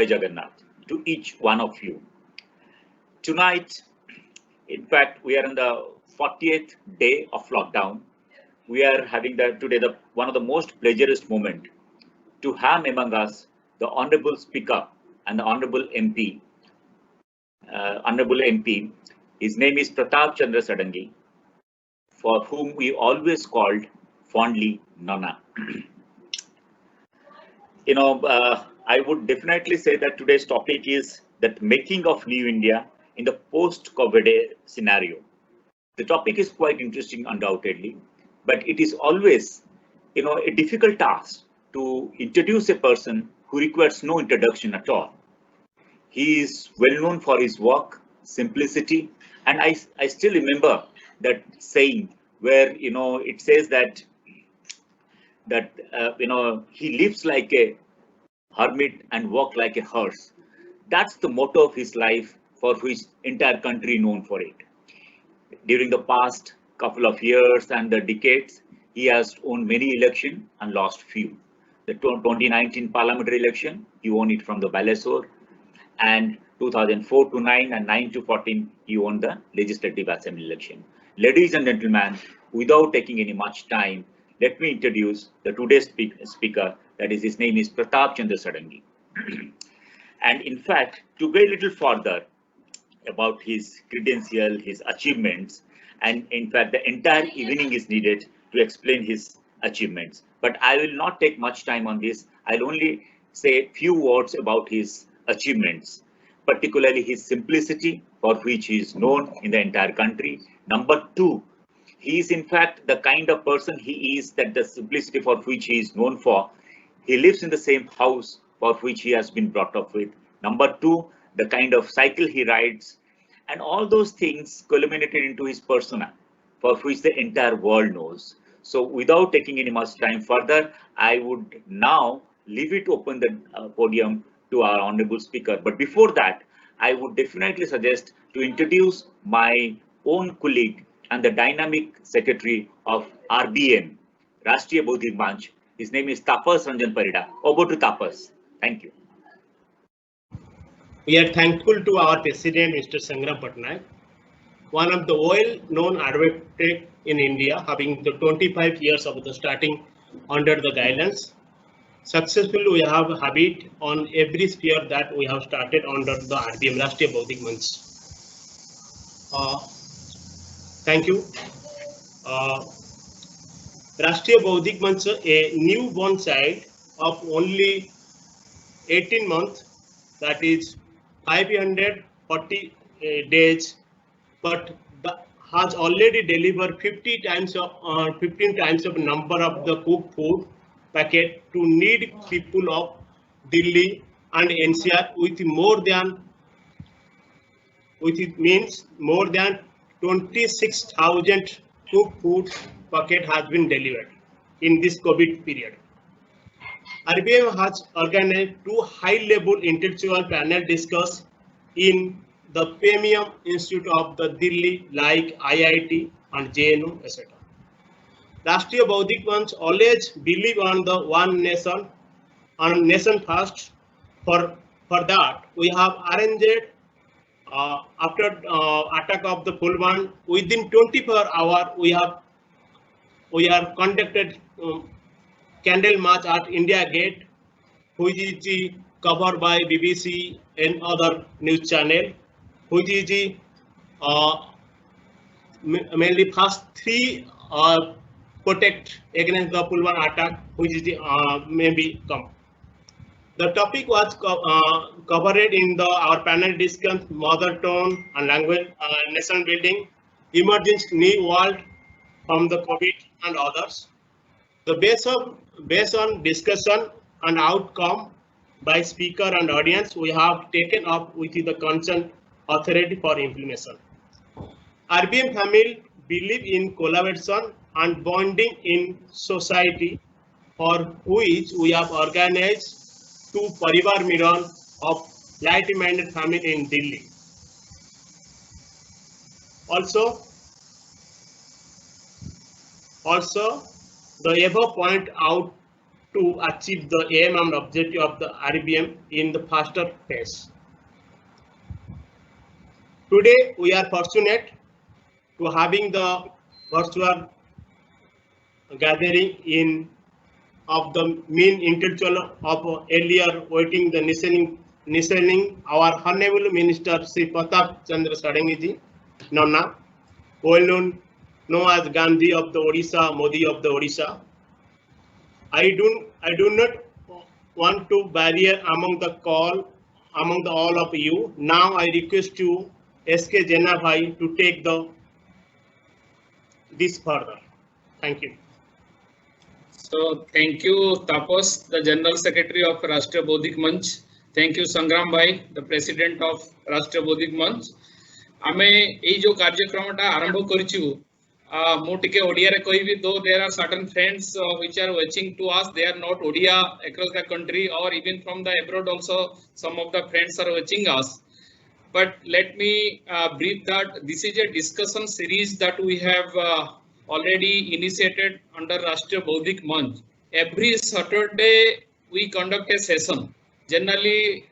Jai Jagannath to each one of you. Tonight, in fact, we are in the 40th day of lockdown. We are having today the one of the most pleasurous moment to have among us the Honorable Speaker and the Honorable MP. Honorable MP, his name is Pratap Chandra Sadangi, for whom we always called fondly Nana. I would definitely say that today's topic is that making of New India in the post-COVID scenario. The topic is quite interesting, undoubtedly, but it is always, a difficult task to introduce a person who requires no introduction at all. He is well known for his work, simplicity, and I still remember that saying where it says that he lives like a hermit and walk like a horse. That's the motto of his life, for which entire country known for it. During the past couple of years and the decades, he has won many elections and lost few. The 2019 parliamentary election, he won it from the Balasore, and 2004 to 9 and 9 to 14, he won the Legislative Assembly election. Ladies and gentlemen, without taking any much time, let me introduce the today's speaker. That is, his name is Pratap Chandra Sadangi. And in fact, to go a little further about his credential, his achievements, and in fact, the entire evening is needed to explain his achievements. But I will not take much time on this. I'll only say a few words about his achievements, particularly his simplicity, for which he is known in the entire country. Number two, he is in fact the kind of person he is, that the simplicity for which he is known for. He lives in the same house for which he has been brought up with. Number two, the kind of cycle he rides, and all those things culminated into his persona, for which the entire world knows. So without taking any much time further, I would now leave it open the podium to our honorable speaker. But before that, I would definitely suggest to introduce my own colleague and the dynamic secretary of RBM, Rashtriya Bauddhik Manch. His name is Tapas Ranjan Parida. Over to Tapas. Thank you. We are thankful to our president, Mr. Sangram Patnaik, one of the well-known advocate in India, having the 25 years of the starting under the guidance. Successfully, we have a habit on every sphere that we have started under the RBM, Rashtriya Bauddhik Manch. Thank you. Rashtriya Bauddhik Manch, a newborn child of only 18 months, that is 540 days, but has already delivered 15 times of number of the cooked food packet to needy people of Delhi and NCR, with more than 26,000 cooked food packet has been delivered in this COVID period. RBM has organized two high-level intellectual panel discuss in the Premium Institute of the Delhi, like IIT and JNU, etc. Rashtriya Bauddhik Manch always believe on the one nation and nation first. For that, we have arranged after attack of the Pulwan, within 24 hours we have conducted candle march at India Gate, which is covered by BBC and other news channel, which is mainly first three protect against the Pulwan attack, which is maybe come. The topic was covered in our panel discussion: mother tongue and language, nation building, emerging new world from the COVID and others. The based on discussion and outcome by speaker and audience, we have taken up with the concerned authority for implementation. RBM family believe in collaboration and bonding in society, for which we have organized two Parivar Milan of like-minded family in Delhi. Also, the above point out to achieve the aim and objective of the RBM in the faster pace. Today, we are fortunate to having the virtual gathering of the main intellectual of earlier waiting the listening our Honorable Minister Sri Pratap Chandra Sarangi Nana, well known as Gandhi of the Odisha, Modi of the Odisha. I do not want to barrier among all of you. Now I request you, SK Jena Bhai, to take this further. Thank you. So thank you Tapas, the General Secretary of Rashtriya Bodhik Manch. Thank you Sangram Bhai, the President of Rashtriya Bodhik Manch. आमे ए जो कार्यक्रमटा आरंभ करिछु मो टिके ओडिया रे कहबी दो there are certain friends which are watching to us they are not Odia across the country और even from the abroad also some of the friends are watching us but let me brief that this is a discussion series that we have already initiated under Rashtriya Bodhik Manch. Every Saturday we conduct a session. Generally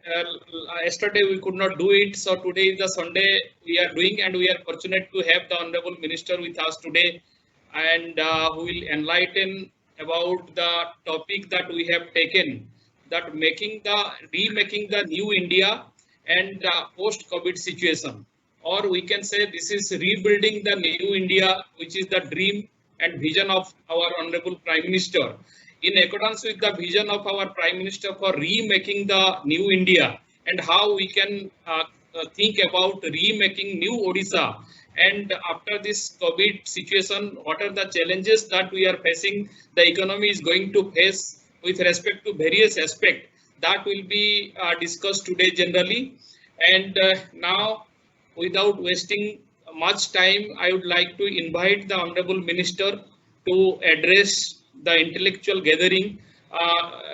yesterday we could not do it, so today is the Sunday we are doing, and we are fortunate to have the Honorable Minister with us today, and who will enlighten about the topic that we have taken, that remaking the new India and post-COVID situation, or we can say this is rebuilding the new India, which is the dream and vision of our Honorable Prime Minister. In accordance with the vision of our Prime Minister for remaking the new India and how we can think about remaking new Odisha, and after this COVID situation, what are the challenges that we are facing, the economy is going to face with respect to various aspects, that will be discussed today generally. And now, without wasting much time, I would like to invite the Honorable Minister to address the intellectual gathering.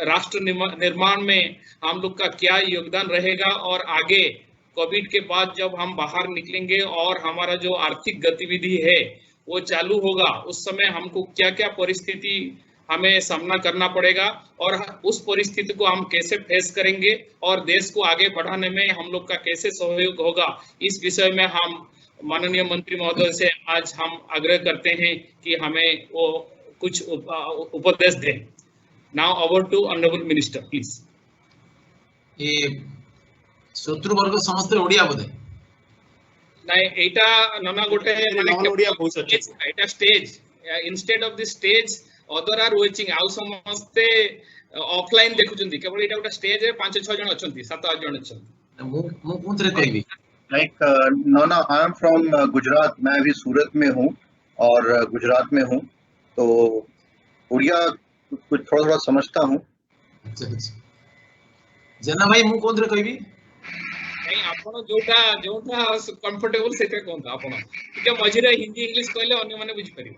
राष्ट्र निर्माण में हम लोग का क्या योगदान रहेगा, और आगे कोविड के बाद जब हम बाहर निकलेंगे और हमारा जो आर्थिक गतिविधि है वो चालू होगा, उस समय हमको क्या क्या परिस्थिति हमें सामना करना पड़ेगा और उस परिस्थिति को हम कैसे फेस करेंगे और देश को आगे बढ़ाने में हम लोग का कैसे सहयोग होगा, इस विषय में हम माननीय मंत्री महोदय से आज हम आग्रह करते हैं कि हमें वो कुछ उपदेश दें. Now over to honourable minister please. ये शत्रु वर्ग समस्त ओडिया बोधे नहीं एटा नना गोटे नॉन ओडिया बहुत अच्छा एटा stage instead of this stage other are watching आउ समस्त ऑफलाइन देखुचंती, केवल एटा गोटे स्टेज रे 5-6 जण अछंती 7-8 जण अछंती. मु कोनरे कहबी लाइक नोना आई एम फ्रॉम गुजरात. मैं अभी सूरत में हूं और गुजरात में हूं, तो उड़िया कुछ थोड़ा समझता हूं. अच्छा जना भाई मु कोनरे कहबी नहीं आपण जोटा कंफर्टेबल सेते कोनता आपण के मझिरे हिंदी इंग्लिश कहले अन्य माने बुझ परिबे.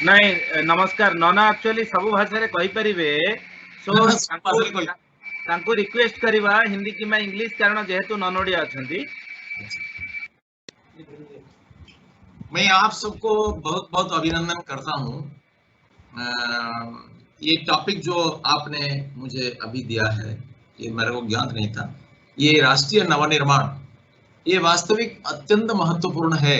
नहीं नमस्कार नना एक्चुअली सब भाषा रे कहि परिबे, सो तांको रिक्वेस्ट करबा हिंदी कि मैं इंग्लिश, कारण जेहेतु नॉन ओडिया अछंती. मैं आप सबको बहुत बहुत अभिनंदन करता हूं. ये टॉपिक जो आपने मुझे अभी दिया है ये मेरे को ज्ञात नहीं था. ये राष्ट्रीय नवनिर्माण ये वास्तविक अत्यंत महत्वपूर्ण है,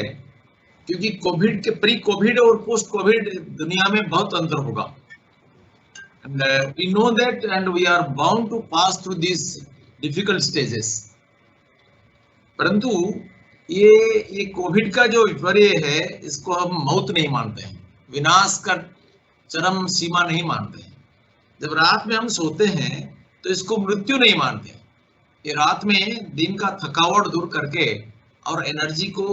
क्योंकि कोविड के प्री कोविड और पोस्ट कोविड दुनिया में बहुत अंतर होगा. And we know that and we are bound to pass through these difficult stages. परंतु ये कोविड का जो विपर्य है इसको हम मौत नहीं मानते हैं, विनाश का चरम सीमा नहीं मानते हैं. जब रात में हम सोते हैं तो इसको मृत्यु नहीं मानते. ये रात में दिन का थकावट दूर करके और एनर्जी को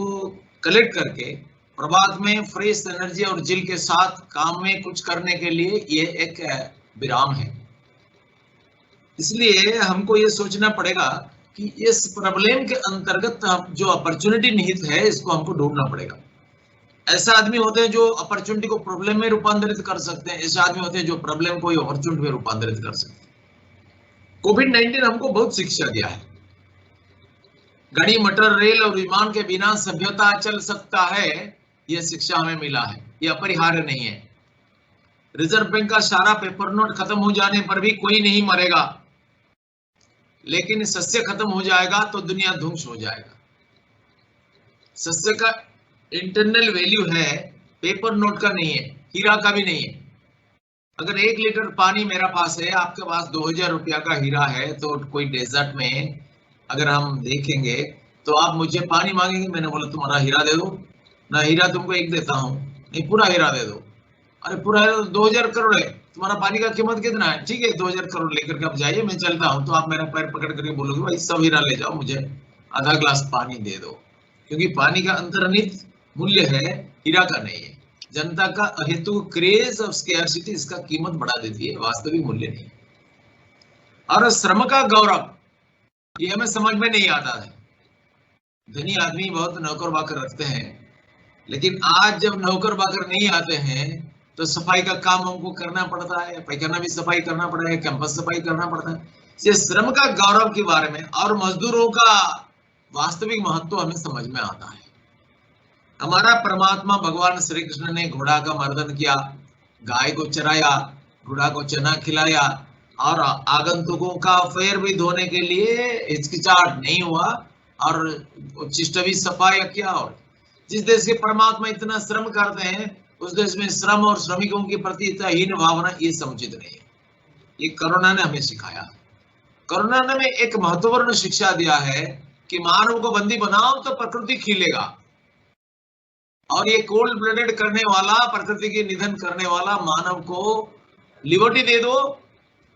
कलेक्ट करके प्रभात में फ्रेश एनर्जी और जिल के साथ काम में कुछ करने के लिए ये एक विराम है. इसलिए हमको ये सोचना पड़ेगा कि इस प्रॉब्लम के अंतर्गत जो अपॉर्चुनिटी निहित है इसको हमको ढूंढना पड़ेगा. ऐसा आदमी होते हैं जो अपॉर्चुनिटी को प्रॉब्लम में रूपांतरित कर सकते हैं, ऐसे आदमी होते हैं जो प्रॉब्लम को अपॉर्चुनिटी में रूपांतरित कर सकते हैं. कोविड-19 हमको बहुत शिक्षा दिया है. गाड़ी मोटर रेल और विमान के बिना सभ्यता चल सकता है, यह शिक्षा हमें मिला है. यह अपरिहार्य नहीं है. रिजर्व बैंक का सारा पेपर नोट खत्म हो जाने पर भी कोई नहीं मरेगा, लेकिन सस्य खत्म हो जाएगा तो दुनिया ध्वंस हो जाएगा। सस्य का इंटरनल वैल्यू है, पेपर नोट का नहीं है, हीरा का भी नहीं है। अगर 1 लीटर पानी मेरा पास है, आपके पास 2000 रुपया का हीरा है, तो कोई डेजर्ट में अगर हम देखेंगे तो आप मुझे पानी मांगेंगे, मैंने बोला तुम्हारा हीरा दे दो ना, हीरा तुमको 1 देता हूँ, नहीं पूरा हीरा दे दो। अरे पूरा हीरा 2000 करोड़ है, तुम्हारा पानी का कीमत कितना है? ठीक है 2000 करोड़ लेकर के आप जाइए, मैं चलता हूँ। तो आप मेरा पैर पकड़ करके बोलोगे भाई सब हीरा ले जाओ, मुझे आधा ग्लास पानी दे दो, क्योंकि पानी का अंतर्निहित मूल्य है, हीरा का नहीं है। जनता का अहेतु क्रेज ऑफ स्कैर्सिटी इसका कीमत बढ़ा देती है, वास्तविक मूल्य नहीं। और श्रम का गौरव ये हमें समझ में नहीं आता है। धनी आदमी बहुत नौकर बाकर रखते हैं, लेकिन आज जब नौकर बाकर नहीं आते हैं तो सफाई का काम हमको करना पड़ता है, पैखाना भी सफाई करना पड़ता है, कैंपस सफाई करना पड़ता है। ये श्रम का गौरव के बारे में और मजदूरों का वास्तविक महत्व हमें समझ में आता है। हमारा परमात्मा भगवान श्री कृष्ण ने घोड़ा का मर्दन किया, गाय को चराया, घोड़ा को चना खिलाया, और आगंतुकों का पैर भी धोने के लिए हिचकिचाहट नहीं हुआ, और चिष्ट भी सफाई किया। और जिस देश के परमात्मा इतना श्रम करते हैं, उस देश में श्रम और श्रमिकों के प्रति इतना हीन भावना, ये समुचित नहीं है। ये कोरोना ने हमें सिखाया। कोरोना ने हमें एक महत्वपूर्ण शिक्षा दिया है कि मानव को बंदी बनाओ तो प्रकृति खिलेगा, और ये कोल्ड ब्लडेड करने वाला, प्रकृति के निधन करने वाला मानव को लिबर्टी दे दो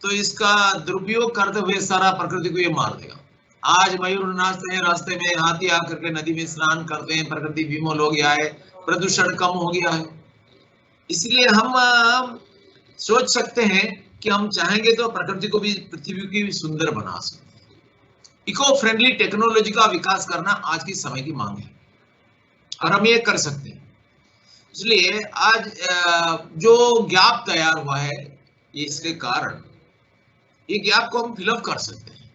तो इसका दुरुपयोग करते हुए सारा प्रकृति को ये मार देगा। आज मयूर नाचते हैं रास्ते में, हाथी आकर के नदी में स्नान करते हैं, प्रकृति विमोल हो गया है, प्रदूषण कम हो गया है। इसलिए हम सोच सकते हैं कि हम चाहेंगे तो प्रकृति को भी, पृथ्वी को भी सुंदर बना सकते हैं। इको फ्रेंडली टेक्नोलॉजी का विकास करना आज की समय की मांग है, और हम ये कर सकते हैं। इसलिए आज जो गैप तैयार हुआ है, ये इसके कारण ये गैप को हम फिलअप कर सकते हैं।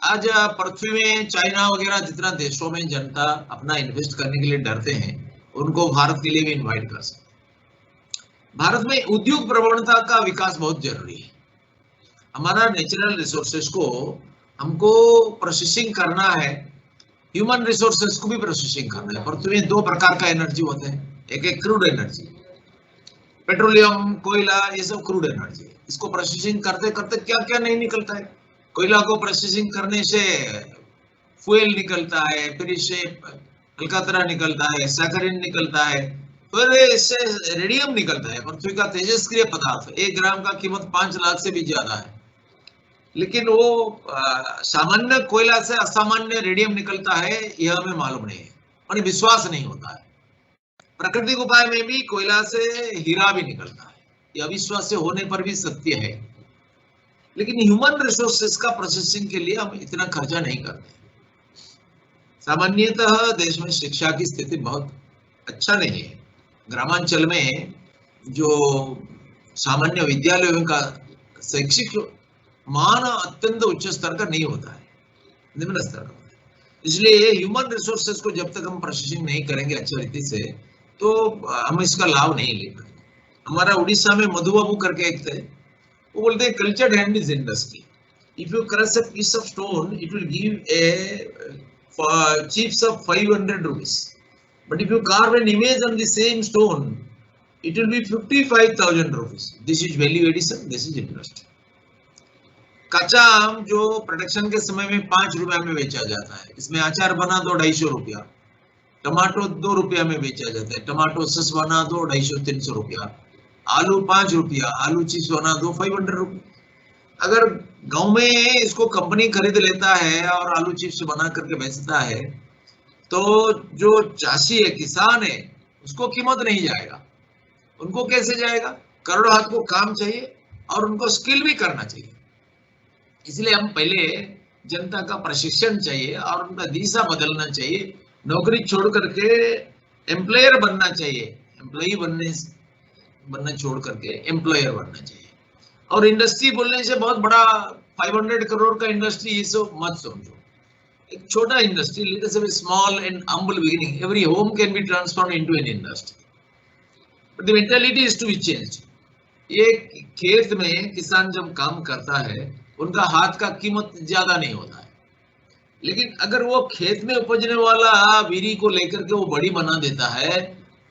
आज पृथ्वी में चाइना वगैरह जितना देशों में जनता अपना इन्वेस्ट करने के लिए डरते हैं, उनको भारत के लिए भी इनवाइट कर सकते हैं। भारत में उद्योग प्रवणता का विकास बहुत जरूरी है। हमारा नेचुरल रिसोर्सेज को हमको प्रोसेसिंग करना है, ह्यूमन रिसोर्सेज को भी प्रोसेसिंग करना है। पृथ्वी में 2 प्रकार का एनर्जी होते हैं, एक है क्रूड एनर्जी, पेट्रोलियम, कोयला, ये सब क्रूड एनर्जी। इसको प्रोसेसिंग करते करते क्या क्या नहीं निकलता है। कोयला को प्रोसेसिंग करने से फ्यूल निकलता है, फिर इससे अलकतरा निकलता है, सैकरिन निकलता है, फिर इससे रेडियम निकलता है, पृथ्वी का तेजस्क्रिय पदार्थ। 1 ग्राम का कीमत 5 लाख से भी ज्यादा है, लेकिन वो सामान्य कोयला से असामान्य रेडियम निकलता है, यह हमें मालूम नहीं है और विश्वास नहीं होता है। प्राकृतिक उपाय में भी कोयला से हीरा भी निकलता है, यह अविश्वास से होने पर भी सत्य है। लेकिन ह्यूमन रिसोर्सेस का प्रोसेसिंग के लिए हम इतना खर्चा नहीं करते। सामान्यतः देश में शिक्षा की स्थिति बहुत अच्छा नहीं है। ग्रामांचल में जो सामान्य विद्यालयों का शैक्षिक मान अत्यंत उच्च स्तर का नहीं होता है, निम्न स्तर का होता है। इसलिए ह्यूमन रिसोर्सेस को जब तक हम प्रोसेसिंग नहीं करेंगे अच्छी रीति से, तो हम इसका लाभ नहीं ले पाएंगे। हमारा उड़ीसा में मधु बाबू करके एक थे, वो बोलते हैं cultured hand is industry. If you crush a piece of stone, it will give a chips of 500 rupees, but if you carve an image on the same stone, it will be 55,000 rupees. This is value addition, this is industry. कच्चा आम जो production के समय में 5 रुपया में बेचा जाता है, इसमें अचार बना दो 250 रुपया, टमाटो 2 रुपया में बेचा जाता है, टमाटो सस बना दो 250-300 रुपया, आलू 5 रुपया, आलू चिप्स बना दो 500 रुपया। अगर गांव में इसको कंपनी खरीद लेता है और आलू चिप्स बना करके बेचता है, तो जो चाषी है, किसान है, उसको कीमत नहीं जाएगा। उनको कैसे जाएगा? करोड़ों हाथ को काम चाहिए और उनको स्किल भी करना चाहिए। इसलिए हम पहले जनता का प्रशिक्षण चाहिए और उनका दिशा बदलना चाहिए। नौकरी छोड़ करके एम्प्लॉयर बनना चाहिए, एम्प्लॉई बनना छोड़ करके एम्प्लॉयर बनना चाहिए। और इंडस्ट्री बोलने से बहुत बड़ा 500 करोड़ का इंडस्ट्री ये सब मत समझो। एक छोटा industry, let us have a small and humble beginning. Every home can be transformed into an industry, but the mentality is to be changed. ये खेत में किसान जब काम करता है उनका हाथ का कीमत ज्यादा नहीं होता है, लेकिन अगर वो खेत में उपजने वाला बीरी को लेकर के वो बड़ी बना देता है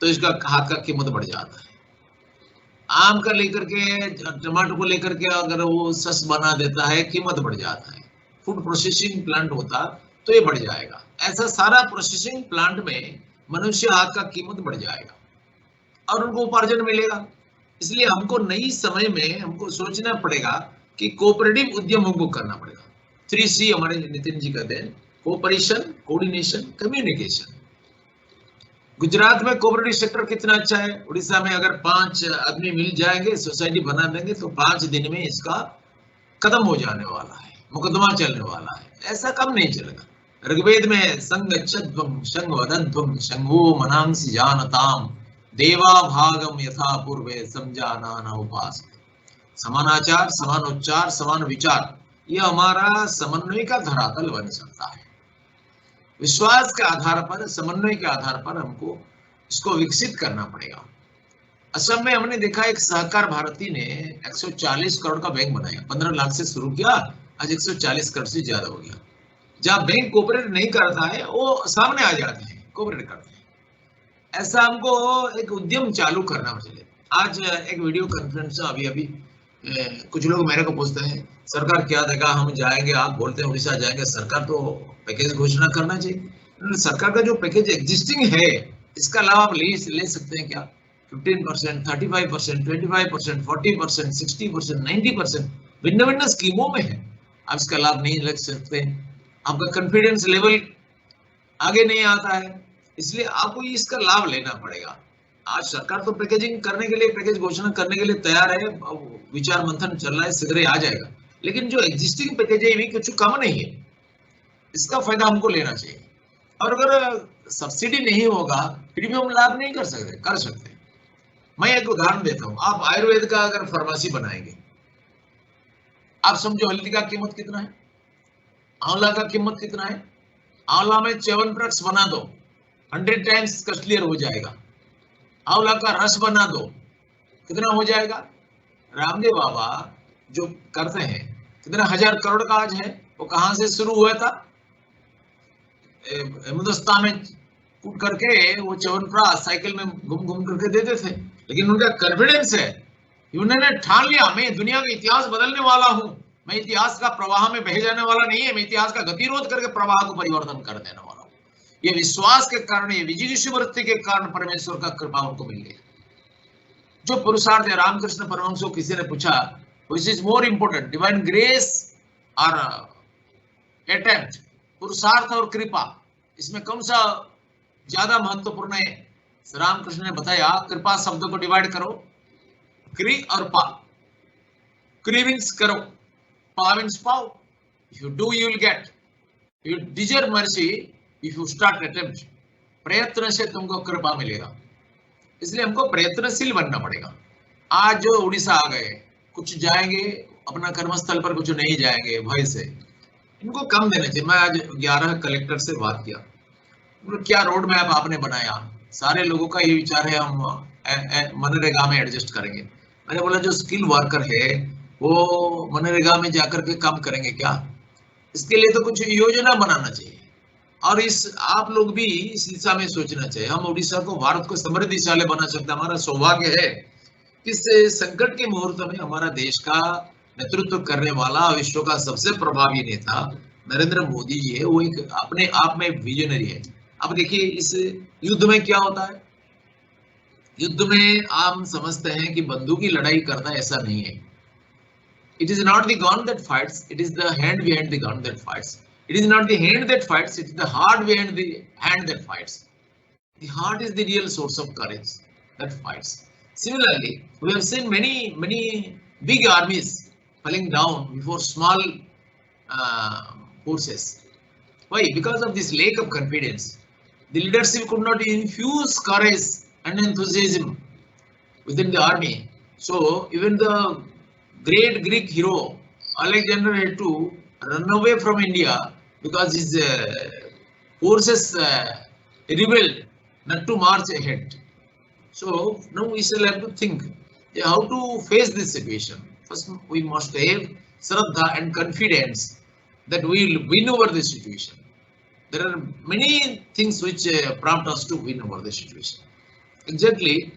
तो इसका हाथ का कीमत बढ़ जाता है। आम का लेकर के, टमाटर को लेकर के अगर वो सस बना देता है, कीमत बढ़ जाता है। फूड प्रोसेसिंग प्लांट होता तो ये बढ़ जाएगा। ऐसा सारा प्रोसेसिंग प्लांट में मनुष्य हाथ का कीमत बढ़ जाएगा और उनको उपार्जन मिलेगा। इसलिए हमको नई समय में हमको सोचना पड़ेगा कि कोऑपरेटिव उद्यम हमको करना पड़ेगा। 3C हमारे नितिन जी कहते हैं, कोऑपरेशन, कोऑर्डिनेशन, कम्युनिकेशन। गुजरात में कोऑपरेटिव सेक्टर कितना अच्छा है। उड़ीसा में अगर 5 आदमी मिल जाएंगे, सोसाइटी बना देंगे तो 5 दिन में इसका खत्म हो जाने वाला है, मुकदमा चलने वाला है। ऐसा कम नहीं चलेगा। ऋग्वेद में संगच्छध्वं संगवदध्वं संगो मनांसि जानताम देवा भागम यथा पूर्वे समझाना उपास। समानाचार, समानोच्चार, समान विचार, ये हमारा समन्वय का धरातल बन सकता है। विश्वास के आधार पर, समन्वय के आधार पर हमको इसको विकसित करना पड़ेगा। असम में हमने देखा एक सहकार भारती ने 140 करोड़ का बैंक बनाया। 15 लाख से शुरू किया, आज 140 करोड़ से ज्यादा हो गया। जहाँ बैंक कोऑपरेट नहीं करता है वो सामने आ जाते हैं, कोऑपरेट करते हैं। ऐसा हमको एक उद्यम चालू करना चाहिए। आज एक वीडियो कॉन्फ्रेंस अभी कुछ लोग मेरे को पूछते हैं, सरकार क्या देगा, हम जाएंगे, आप बोलते हैं उड़ीसा जाएंगे, सरकार तो पैकेज घोषणा करना चाहिए। सरकार का जो पैकेज एग्जिस्टिंग है इसका लाभ आप ले सकते हैं क्या? 15%, 35%, 25%, 40%, 60%, 90% भिन्न भिन्न स्कीमों में है। आप इसका लाभ नहीं ले सकते, आपका कॉन्फिडेंस लेवल आगे नहीं आता है, इसलिए आपको इसका लाभ लेना पड़ेगा। आज सरकार तो पैकेजिंग करने के लिए, पैकेज घोषणा करने के लिए तैयार है, विचार मंथन चल रहा है, शीघ्र आ जाएगा। लेकिन जो एग्जिस्टिंग पैकेज है भी कुछ कम नहीं है, इसका फायदा हमको लेना चाहिए। और अगर सब्सिडी नहीं होगा फिर भी हम लाभ नहीं कर सकते, कर सकते। मैं एक उदाहरण देता हूं। आप आयुर्वेद का अगर फार्मेसी बनाएंगे, आप समझो हल्दी का कीमत कितना है, आंवला का कीमत कितना है। आंवला में च्यवनप्राश बना दो, 100 टाइम्स कॉस्टलियर हो जाएगा। आंवला का रस बना दो, कितना हो जाएगा। रामदेव बाबा जो करते हैं, कितना 1000 करोड़ का आज है। वो कहां से शुरू हुआ था? हिंदुस्तान में कूट करके वो च्यवनप्राश साइकिल में घूम घूम करके देते थे। लेकिन उनका कॉन्फिडेंस है, उन्होंने ठान लिया मैं दुनिया का इतिहास बदलने वाला हूं, मैं इतिहास का प्रवाह में बह जाने वाला नहीं है, मैं इतिहास का गतिरोध करके प्रवाह को परिवर्तन कर देने वाला हूं। ये विश्वास के कारण, ये विजिगीषु वृत्ति के कारण परमेश्वर का कृपा उनको मिल गई। जो पुरुषार्थ है, रामकृष्ण परमहंस को किसी ने पूछा, which is more important, divine grace और अटेम्प्ट, पुरुषार्थ और कृपा, इसमें कौन सा ज्यादा महत्वपूर्ण है? रामकृष्ण ने बताया, कृपा शब्द को डिवाइड करो, क्री और पा। क्री मीन्स करो, पा मीन्स पाओ। If you do you will get, you deserve mercy if you start attempt. प्रयत्न से तुमको कृपा मिलेगा, इसलिए हमको प्रयत्नशील बनना पड़ेगा। आज जो उड़ीसा आ गए, कुछ जाएंगे अपना कर्मस्थल पर, कुछ नहीं जाएंगे भय से, इनको कम देना चाहिए। मैं आज 11 कलेक्टर से बात किया, क्या रोड मैप आपने बनाया? सारे लोगों का ये विचार है हम मनरेगा में एडजस्ट करेंगे। मैंने बोला जो स्किल वर्कर है वो मनरेगा में जाकर के काम करेंगे क्या? इसके लिए तो कुछ योजना बनाना चाहिए। और आप लोग भी इस दिशा में सोचना चाहिए। हम उड़ीसा को, भारत को समृद्धिशाली बना सकते हैं। हमारा सौभाग्य है इस संकट के मुहूर्त में हमारा देश का नेतृत्व करने वाला विश्व का सबसे प्रभावी नेता नरेंद्र मोदी जी है। वो एक अपने आप में विजनरी है। अब देखिए इस युद्ध में क्या होता है। युद्ध में आप समझते हैं कि बंदूक की लड़ाई करना, ऐसा नहीं है। It is not the gun that fights, it is the hand behind the gun that fights. It is not the hand that fights, it is the heart behind the hand that fights. The heart is the real source of courage that fights. Similarly, we have seen many big armies falling down before small forces. Why? Because of this lack of confidence. The leadership could not infuse courage and enthusiasm within the army. So even the great Greek hero Alexander had to run away from India because his forces rebelled not to march ahead. So now we shall have to think how to face this situation. First, we must have Shraddha and confidence that we will win over this situation. There are many things which prompt us to win over the situation. Exactly,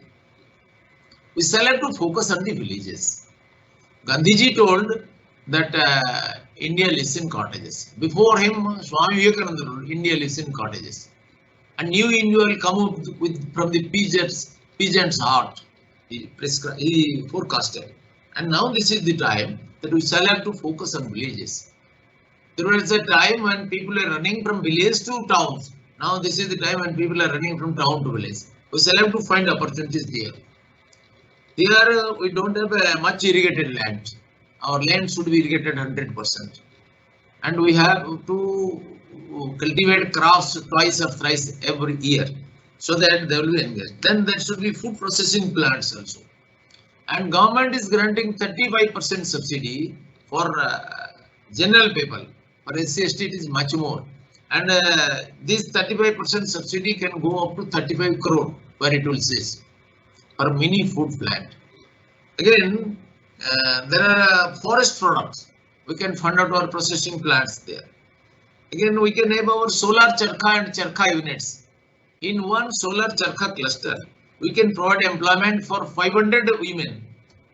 we shall have to focus on the villages. Gandhiji told that India lives in cottages. Before him, Swami Vivekananda told India lives in cottages. A new India will come up with from the peasant's heart. He forecasted. And now this is the time that we shall have to focus on villages. There was a time when people are running from village to towns. Now this is the time when people are running from town to village. We shall have to find opportunities there. Here we don't have much irrigated land. Our land should be irrigated 100%. And we have to cultivate crops twice or thrice every year so that they will be engaged. Then there should be food processing plants also. And government is granting 35% subsidy for general people. For SC/ST it is much more. And this 35% subsidy can go up to 35 crore where it will cease for mini food plant. Again, there are forest products. We can fund out our processing plants there. Again, we can have our solar charkha and charkha units. In one solar charkha cluster, we can provide employment for 500 women,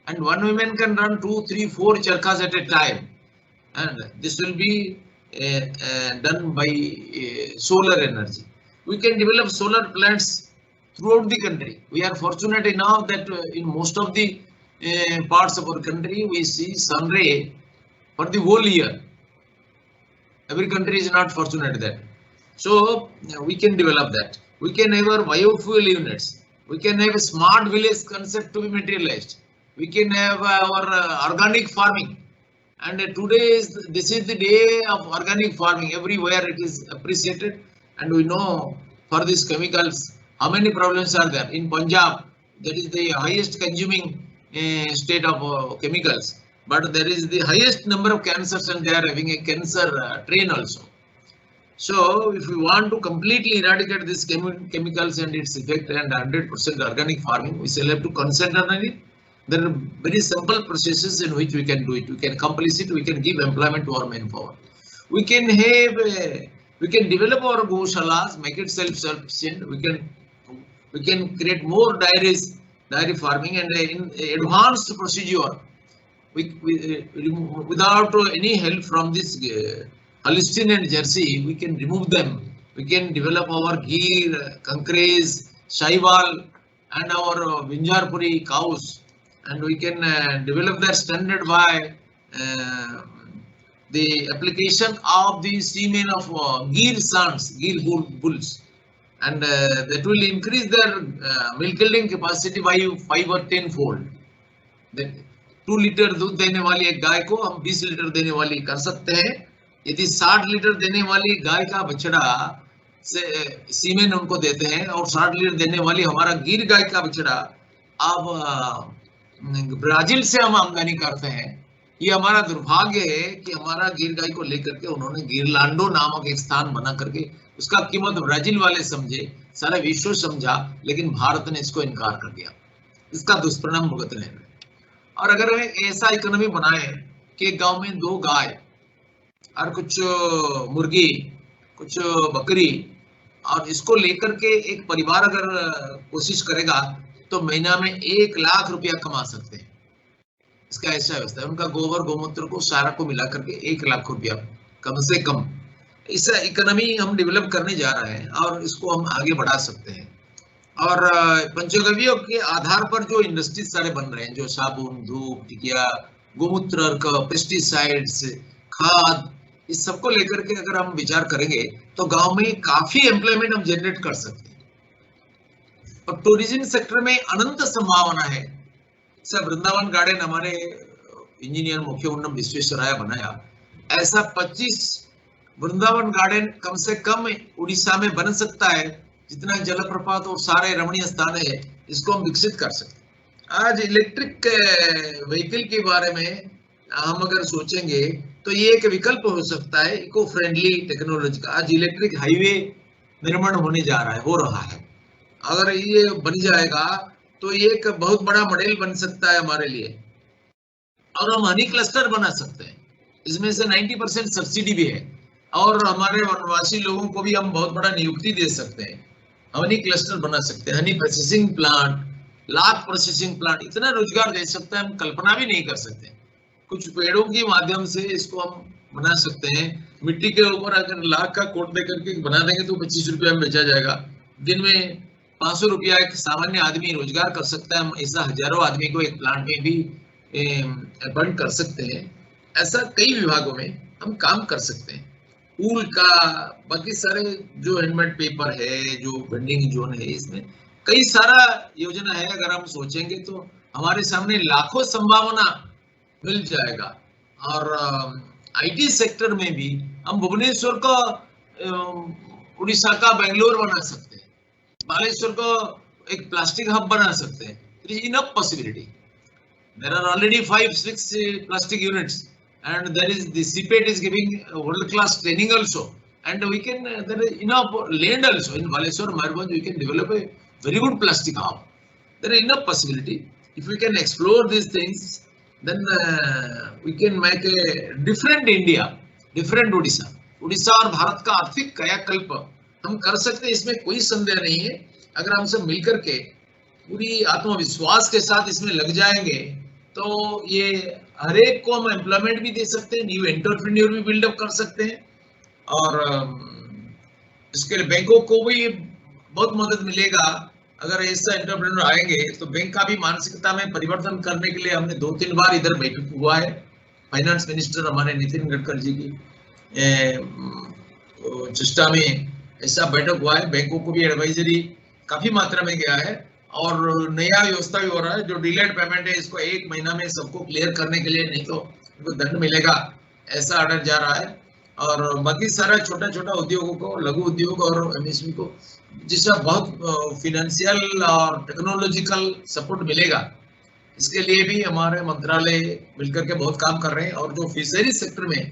and one woman can run 2, 3, 4 charkhas at a time. And this will be done by solar energy. We can develop solar plants throughout the country. We are fortunate enough that in most of the parts of our country, we see sun ray for the whole year. Every country is not fortunate that. So we can develop that. We can have our biofuel units. We can have a smart village concept to be materialized. We can have our organic farming. And this is the day of organic farming. Everywhere it is appreciated. And we know for these chemicals, how many problems are there. In Punjab, that is the highest consuming state of chemicals. But there is the highest number of cancers and they are having a cancer train also. So if we want to completely eradicate these chemicals and its effect and 100% organic farming, we shall have to concentrate on it. There are very simple processes in which we can do it. We can accomplish it. We can give employment to our manpower. We can develop our goshalas, make it self-sufficient. We can create more dairy farming and in advanced procedure. Without any help from this Holstein and Jersey, we can remove them. We can develop our Gir, Kankres, Sahiwal and our Vinjarpuri cows, and we can develop that standard by the application of the semen of Gir sons, Gir bulls, and that will increase their milk yielding capacity by 5 or 10 fold. 2 litre दूध देने वाली एक गाय को हम 20 litre देने वाली कर सकते हैं. यदि 60 लीटर देने वाली गाय का बछड़ा से सीमेन उनको देते हैं और 60 लीटर देने वाली हमारा गिर गाय का बछड़ा अब ब्राजील से हम आमदनी करते हैं. ये हमारा दुर्भाग्य है कि हमारा गिर गाय को लेकर के उन्होंने गिरलांडो नामक एक स्थान बना करके उसका कीमत ब्राजील वाले समझे, सारा विश्व समझा, लेकिन भारत ने इसको इनकार कर दिया. इसका दुष्परिणाम भुगतने हैं. और अगर ऐसा इकोनॉमी बनाए कि गांव में 2 गाय और कुछ मुर्गी, कुछ बकरी, और इसको लेकर के एक परिवार अगर कोशिश करेगा तो महीना में 1 लाख रुपया कमा सकते हैं. इसका ऐसा व्यवस्था है. उनका गोबर गोमूत्र को सारा को मिला करके 1 लाख रुपया कम से कम. ऐसा इकोनॉमी हम डेवलप करने जा रहे हैं और इसको हम आगे बढ़ा सकते हैं. और पंचगव्यों के आधार पर जो इंडस्ट्रीज सारे बन रहे हैं, जो साबुन, धूप, टिकिया, गोमूत्र, पेस्टिसाइड्स, खाद, इस सबको लेकर के अगर हम विचार करेंगे तो गांव में काफी एम्प्लॉयमेंट हम जनरेट कर सकते हैं. और टूरिज्म सेक्टर में अनंत संभावना है. सब वृंदावन गार्डन हमारे इंजीनियर मुख्य उन्नम विश्वेश्वराया बनाया. ऐसा 25 वृंदावन गार्डन कम से कम उड़ीसा में बन सकता है. जितना जलप्रपात और सारे रमणीय स्थान है, इसको हम विकसित कर सकते हैं. आज इलेक्ट्रिक व्हीकल के बारे में हम अगर सोचेंगे तो ये एक विकल्प हो सकता है, इको फ्रेंडली टेक्नोलॉजी का. आज इलेक्ट्रिक हाईवे निर्माण होने जा रहा है, हो रहा है. अगर ये बन जाएगा तो ये एक बहुत बड़ा मॉडल बन सकता है हमारे लिए। और हम हनी क्लस्टर बना सकते हैं, इसमें से 90% सब्सिडी भी है, और हमारे वनवासी लोगों को भी हम बहुत बड़ा नियुक्ति दे सकते हैं। हनी क्लस्टर बना सकते हैं, honey processing plant, lakh processing plant, इतना रोजगार दे सकता है हम कल्पना भी नहीं कर सकते। कुछ पेड़ों के माध्यम से इसको हम बना सकते हैं। मिट्टी के ऊपर अगर लाख का कोट दे करके बना देंगे तो 25 रुपया में बेचा जाएगा। दिन में 500 रुपया एक सामान्य आदमी रोजगार कर सकता है। हम ऐसा हजारों आदमी को एक प्लांट में भी अपॉइंट कर सकते हैं। ऐसा कई विभागों में हम काम कर सकते हैं। ऊल का, बाकी सारे जो हैंडमेड पेपर है, जो वेंडिंग जोन है, इसमें कई सारा योजना है। अगर हम सोचेंगे तो हमारे सामने लाखों संभावना मिल जाएगा। और आईटी सेक्टर में भी हम भुवनेश्वर को उड़ीसा का बेंगलोर बना सकते हैं, बालेश्वर को एक प्लास्टिक हब बना सकते हैं। There is enough possibility. There are already 5-6 plastic units, and there is the CPET is giving world-class training also, and we can there is enough land also in Baleshwar, Mayurbhanj. We can develop a very good plastic hub. There is enough possibility. If we can explore these things, then we can make a different India, different Odisha. Orissa और भारत का आर्थिक कायाकल्प हम कर सकते हैं, इसमें कोई संदेह नहीं है। अगर हम सब मिलकर के पूरी आत्मविश्वास के साथ इसमें लग जाएंगे तो ये हर एक को हम एम्प्लॉयमेंट भी दे सकते हैं, न्यू एंटरप्रेन्योर भी बिल्डअप कर सकते हैं, और इसके लिए बैंकों को भी बहुत मदद मिलेगा। अगर ऐसा एंटरप्रेन्योर आएंगे तो बैंक का भी मानसिकता में परिवर्तन करने के लिए हमने 2-3 बार इधर बैठक हुआ है। फाइनेंस मिनिस्टर हमारे नितिन गडकरी जी की चेष्टा में ऐसा बैठक हुआ है। बैंकों को भी एडवाइजरी काफी मात्रा में गया है, और नया व्यवस्था भी हो रहा है। जो डिलेड पेमेंट है इसको 1 महीना में सबको क्लियर करने के लिए, नहीं तो उनको दंड मिलेगा, ऐसा ऑर्डर जा रहा है। और बाकी सारा छोटा छोटा उद्योगों को, लघु उद्योग और एमएसएमई को जिसका बहुत फिनेंशियल और टेक्नोलॉजिकल सपोर्ट मिलेगा, इसके लिए भी हमारे मंत्रालय मिलकर के बहुत काम कर रहे हैं। और जो फिशरी सेक्टर में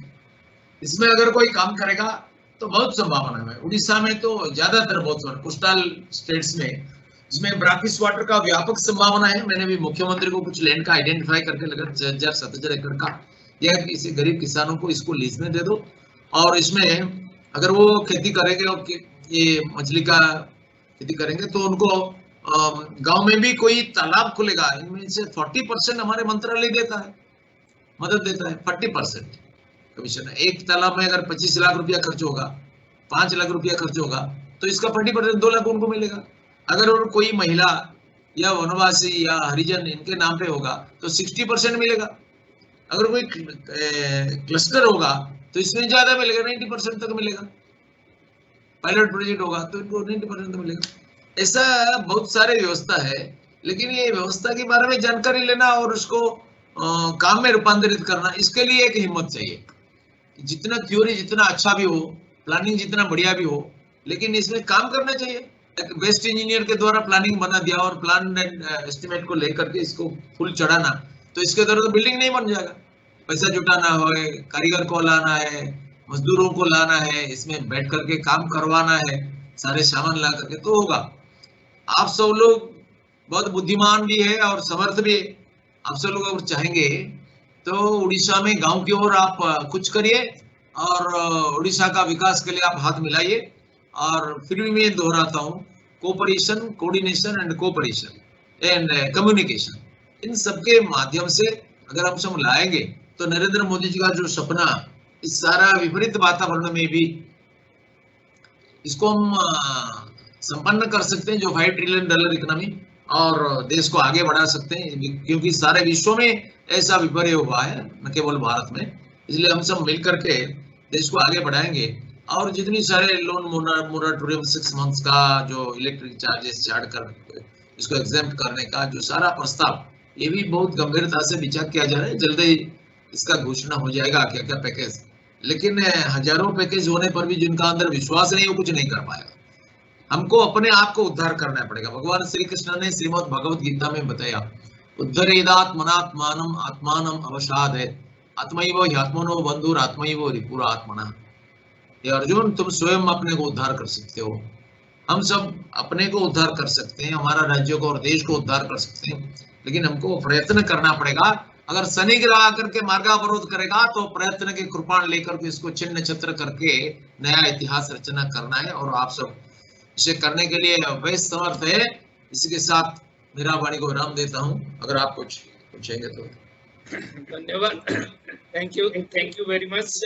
इसमें अगर कोई काम करेगा तो बहुत संभावना है। उड़ीसा में तो ज्यादातर बहुत कोस्टल स्टेट्स में इसमें ब्राकिश वाटर का व्यापक संभावना है। मैंने भी मुख्यमंत्री को कुछ लैंड का आइडेंटिफाई करके लगा 6,000-7,000 एकड़ का, या किसी गरीब किसानों को इसको लीज में दे दो, और इसमें अगर वो खेती करेंगे और ये मछली का खेती करेंगे तो उनको गांव में भी कोई तालाब खुलेगा। इनमें से 40% हमारे मंत्रालय देता है, मदद देता है। 40% कमीशन है। एक तालाब में अगर 25 लाख रुपया खर्च होगा, 5 लाख रुपया खर्च होगा, तो इसका 40% 2 लाख उनको मिलेगा। अगर और कोई महिला या वनवासी या हरिजन इनके नाम पे होगा तो 60% मिलेगा। अगर कोई क्लस्टर होगा तो इसमें ज्यादा मिलेगा, 90% तक मिलेगा। पायलट प्रोजेक्ट होगा तो इनको 90% मिलेगा। ऐसा बहुत सारे व्यवस्था है, लेकिन ये व्यवस्था के बारे में जानकारी लेना और उसको काम में रूपांतरित करना, इसके लिए एक हिम्मत चाहिए। जितना थ्योरी जितना अच्छा भी हो, प्लानिंग जितना बढ़िया भी हो, लेकिन इसमें काम करना चाहिए। बेस्ट इंजीनियर के द्वारा प्लानिंग बना दिया और प्लान एस्टिमेट को लेकर के इसको फुल चढ़ाना, तो इसके द्वारा तो बिल्डिंग नहीं बन जाएगा। पैसा जुटाना है, कारीगर को लाना है, मजदूरों को लाना है, इसमें बैठ करके काम करवाना है, सारे सामान ला करके तो होगा। आप सब लोग बहुत बुद्धिमान भी है और समर्थ भी है। आप सब लोग अगर चाहेंगे तो उड़ीसा में गांव की ओर आप कुछ करिए और उड़ीसा का विकास के लिए आप हाथ मिलाइए। और फिर भी मैं दोहराता हूँ, cooperation, coordination and cooperation and communication, इन सबके माध्यम से अगर हम सब लाएंगे तो नरेंद्र मोदी जी का जो सपना, इस सारा विपरीत वातावरण में भी इसको हम संपन्न कर सकते हैं, जो $5 ट्रिलियन इकोनॉमी, और देश को आगे बढ़ा सकते हैं। क्योंकि सारे विश्व में ऐसा विपर्य हुआ है, न केवल भारत में। इसलिए हम सब मिल करके देश को आगे बढ़ाएंगे। और जितनी सारे लोन मोराटोरियम 6 मंथ्स का, जो इलेक्ट्रिक चार्जेस चार्ज कर इसको एग्जेम्प्ट करने का जो सारा प्रस्ताव, ये भी बहुत गंभीरता से विचार किया जा रहा है। जल्द ही इसका घोषणा हो जाएगा क्या क्या पैकेज। लेकिन हजारों पैकेज होने पर भी जिनका अंदर विश्वास नहीं, वो कुछ नहीं कर पाएगा। हमको अपने आप को उद्धार करना पड़ेगा। भगवान श्री कृष्ण ने श्रीमद् भगवत गीता में बताया, उद्धरेदात्मनात्मानम आत्मानम अवसादे आत्मैव ह्यात्मनो बंधुर आत्मैव रिपुरात्मना। ये अर्जुन, तुम स्वयं अपने को उद्धार कर सकते हो। हम सब अपने को उद्धार कर सकते हैं, हमारा राज्य को और देश को उद्धार कर सकते हैं, लेकिन हमको प्रयत्न करना पड़ेगा। अगर शनि ग्रह आकर के मार्गावरोध करेगा तो प्रयत्न के कृपाण लेकर के इसको चिन्ह छत्र करके नया इतिहास रचना करना है, और आप सब इसे करने के लिए अवश्य समर्थ है। इसी के साथ मेरा वाणी को विराम देता हूं, अगर आप कुछ पूछेंगे तो। धन्यवाद, थैंक यू वेरी मच।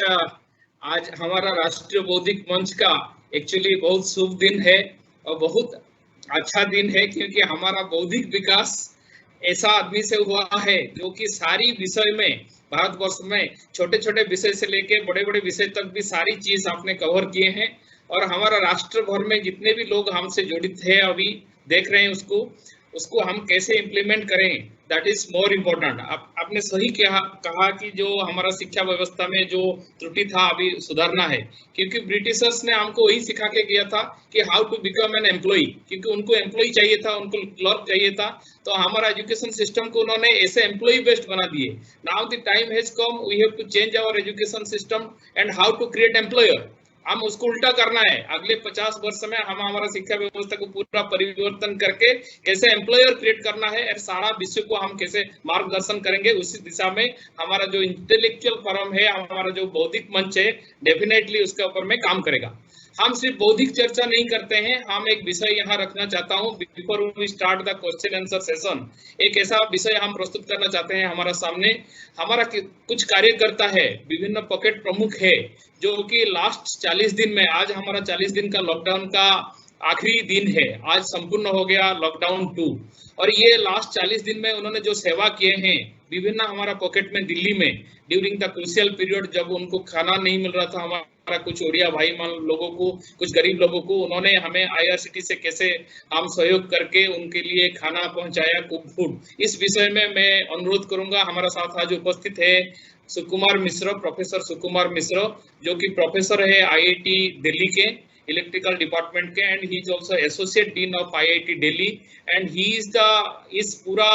आज हमारा राष्ट्रीय बौद्धिक मंच का एक्चुअली बहुत शुभ दिन है और बहुत अच्छा दिन है, क्योंकि हमारा बौद्धिक विकास ऐसा आदमी से हुआ है जो कि सारी विषय में भारतवर्ष में छोटे छोटे विषय से लेके बड़े बड़े विषय तक भी सारी चीज आपने कवर किए हैं, और हमारा राष्ट्र भर में जितने भी लोग हमसे जुड़ित है अभी देख रहे हैं उसको हम कैसे इम्प्लीमेंट करें, दैट इज मोर इम्पोर्टेंट। आपने सही कहा कि जो हमारा शिक्षा व्यवस्था में जो त्रुटि था अभी सुधारना है, क्योंकि ब्रिटिशर्स ने हमको वही सिखा के गया था कि how to become an employ, क्योंकि उनको एम्प्लॉय चाहिए था, उनको क्लर्क चाहिए था, तो हमारा एजुकेशन सिस्टम को उन्होंने ऐसे एम्प्लॉय बेस्ड बना दिए। Now the time has come, we have to change our education system and how to create employer. हम उसको उल्टा करना है। अगले 50 वर्ष में हम हमारा शिक्षा व्यवस्था को पूरा परिवर्तन करके कैसे एम्प्लॉयर क्रिएट करना है और सारा विश्व को हम कैसे मार्गदर्शन करेंगे, उसी दिशा में हमारा जो इंटेलेक्चुअल फोरम है, हमारा जो बौद्धिक मंच है, डेफिनेटली उसके ऊपर में काम करेगा। हम सिर्फ बौद्धिक चर्चा नहीं करते हैं, हम एक विषय यहाँ रखना चाहता हूँ before we start the question answer session. एक ऐसा विषय हम प्रस्तुत करना चाहते हैं हमारा सामने। हमारा कुछ कार्यकर्ता है, विभिन्न पॉकेट प्रमुख है, जो कि लास्ट 40 दिन में, आज हमारा 40 दिन का लॉकडाउन का आखिरी दिन है, आज संपूर्ण हो गया लॉकडाउन 2, और ये लास्ट 40 दिन में उन्होंने जो सेवा किए हैं विभिन्न हमारा पॉकेट में दिल्ली में ड्यूरिंग द क्रूशियल पीरियड, जब उनको खाना नहीं मिल रहा था, हमारा कुछ ओडिया भाई लोगों को, कुछ गरीब लोगों को, उन्होंने हमें आईआरसीटी से कैसे हम सहयोग करके उनके लिए खाना पहुंचाया, कुक फूड। इस विषय में मैं अनुरोध करूंगा, हमारा साथ आज उपस्थित है सुकुमार मिश्र, प्रोफेसर सुकुमार मिश्र, जो कि प्रोफेसर है आईआईटी दिल्ली के इलेक्ट्रिकल डिपार्टमेंट के, and he is also associate dean of IIT Delhi, and he is इस पूरा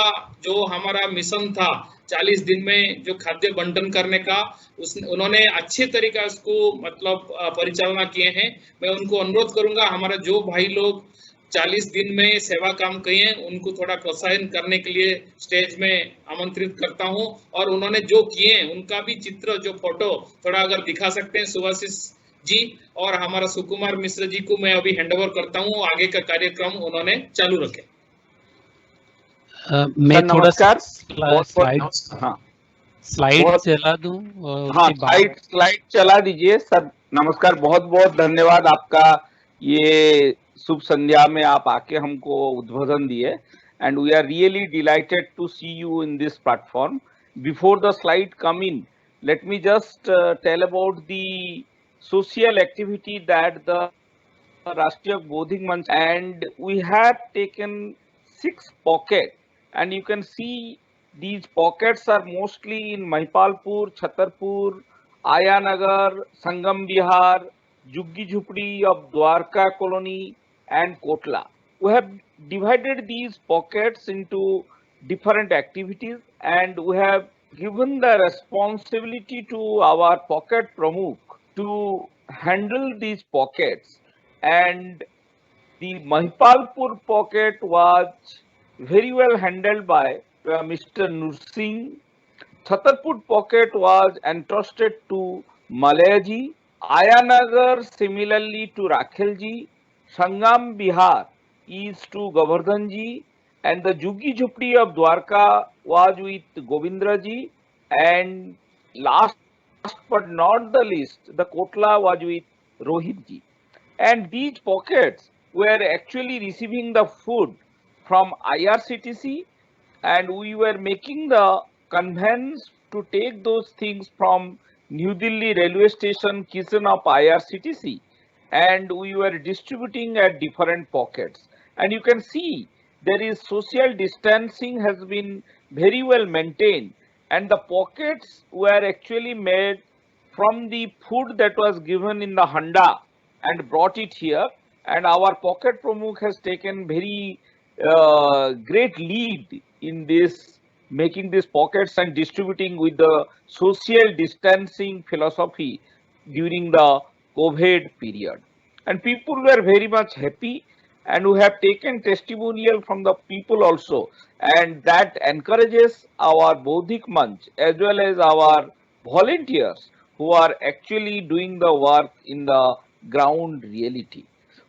जो हमारा मिशन था 40 दिन में जो खाद्य बंटन करने का, उन्होंने अच्छे तरीका उसको मतलब परिचालना किए हैं। मैं उनको अनुरोध करूंगा, हमारा जो भाई लोग 40 दिन में सेवा काम किए हैं उनको थोड़ा प्रोत्साहन करने के लिए स्टेज में आमंत्रित करता हूं, और उन्होंने जो किए हैं उनका भी चित्र, जो फोटो थोड़ा अगर दिखा सकते हैं सुभाषिष जी, और हमारा सुकुमार मिश्र जी को मैं अभी हैंड ओवर करता हूं, आगे का कार्यक्रम उन्होंने चालू रखे। मैं थोड़ा स्लाइड चला दूं। हाँ, स्लाइड चला दीजिए सर। नमस्कार, बहुत बहुत धन्यवाद आपका, ये शुभ संध्या में आप आके हमको उद्बोधन दिए, and we are really delighted to see you in this platform. Before the slide come in, let me just tell about the social activity that the Rashtriya Bodhik Manch, and we have taken 6 pockets, and you can see these pockets are mostly in Mahipalpur, Chhatarpur, Ayanagar, Sangam Vihar, Juggi Jhupdi of Dwarka Colony, and Kotla. We have divided these pockets into different activities, and we have given the responsibility to our pocket pramukh to handle these pockets, and the Mahipalpur pocket was very well handled by Mr. Nursing. Chhatarpur pocket was entrusted to Malayaji, Ayanagar similarly to Rakhelji, Sangam Bihar is to Govardhanji, and the Juggi Jhupdi of Dwarka was with Govindraji, and last but not the least, the Kotla was with Rohitji. And these pockets were actually receiving the food from IRCTC, and we were making the conveyance to take those things from New Delhi railway station kitchen of IRCTC, and we were distributing at different pockets. And you can see there is social distancing has been very well maintained, and the pockets were actually made from the food that was given in the handa and brought it here, and our pocket pramukh has taken very great lead in this, making these pockets and distributing with the social distancing philosophy during the COVID period. And people were very much happy, and we have taken testimonial from the people also, and that encourages our Bodhik Manch as well as our volunteers who are actually doing the work in the ground reality.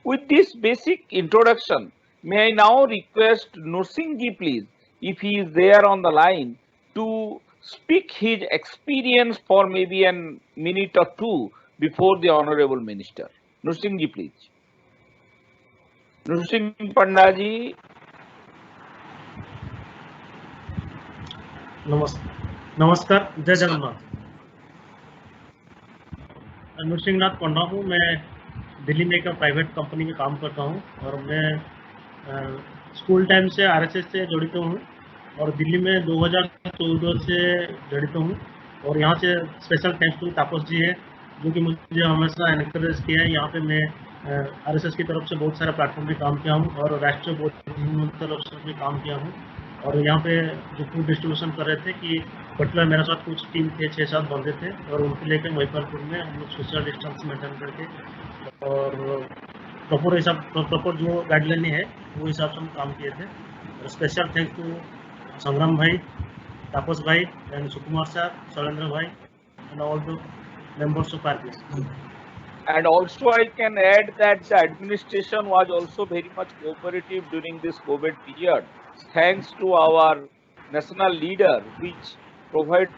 With this basic introduction, may I now request Nursingji, please, if he is there on the line, to speak his experience for maybe a minute or two before the Honorable Minister. Nursingji, please. Nursing Panda ji. नमस्कार, जय जगन्नाथ। नृसिंहनाथ पंडा हूँ। मैं दिल्ली में एक private company में काम करता हूँ और मैं स्कूल टाइम से आरएसएस से जड़ित हूँ और दिल्ली में 2014 से जड़ित हूँ। और यहाँ से स्पेशल थैंक्स टू तापस जी है जो कि मुझे हमेशा एनकरेज किया है। यहाँ पे मैं आरएसएस की तरफ से बहुत सारे प्लेटफॉर्म पे काम किया हूँ और राष्ट्रीय बौद्धिक मंच तरफ से भी काम किया हूँ। और यहाँ पे जो फूड डिस्ट्रीब्यूशन कर रहे थे कि पर्टिकुलर मेरे साथ कुछ टीम थे, 6-7 बंदे थे और उनके लेके महिपालपुर में हम लोग सोशल डिस्टेंस मेंटेन करके और प्रॉपर जो गाइडलाइन है वो हिसाब से हम काम किए थे। और स्पेशल थैंक्स टू संग्राम भाई, तापस भाई एंड सुकुमार सर, शैलेंद्र भाई and all the members of RPS. And also I can add that the administration was also very much cooperative during this COVID period, thanks to our national leader, which provided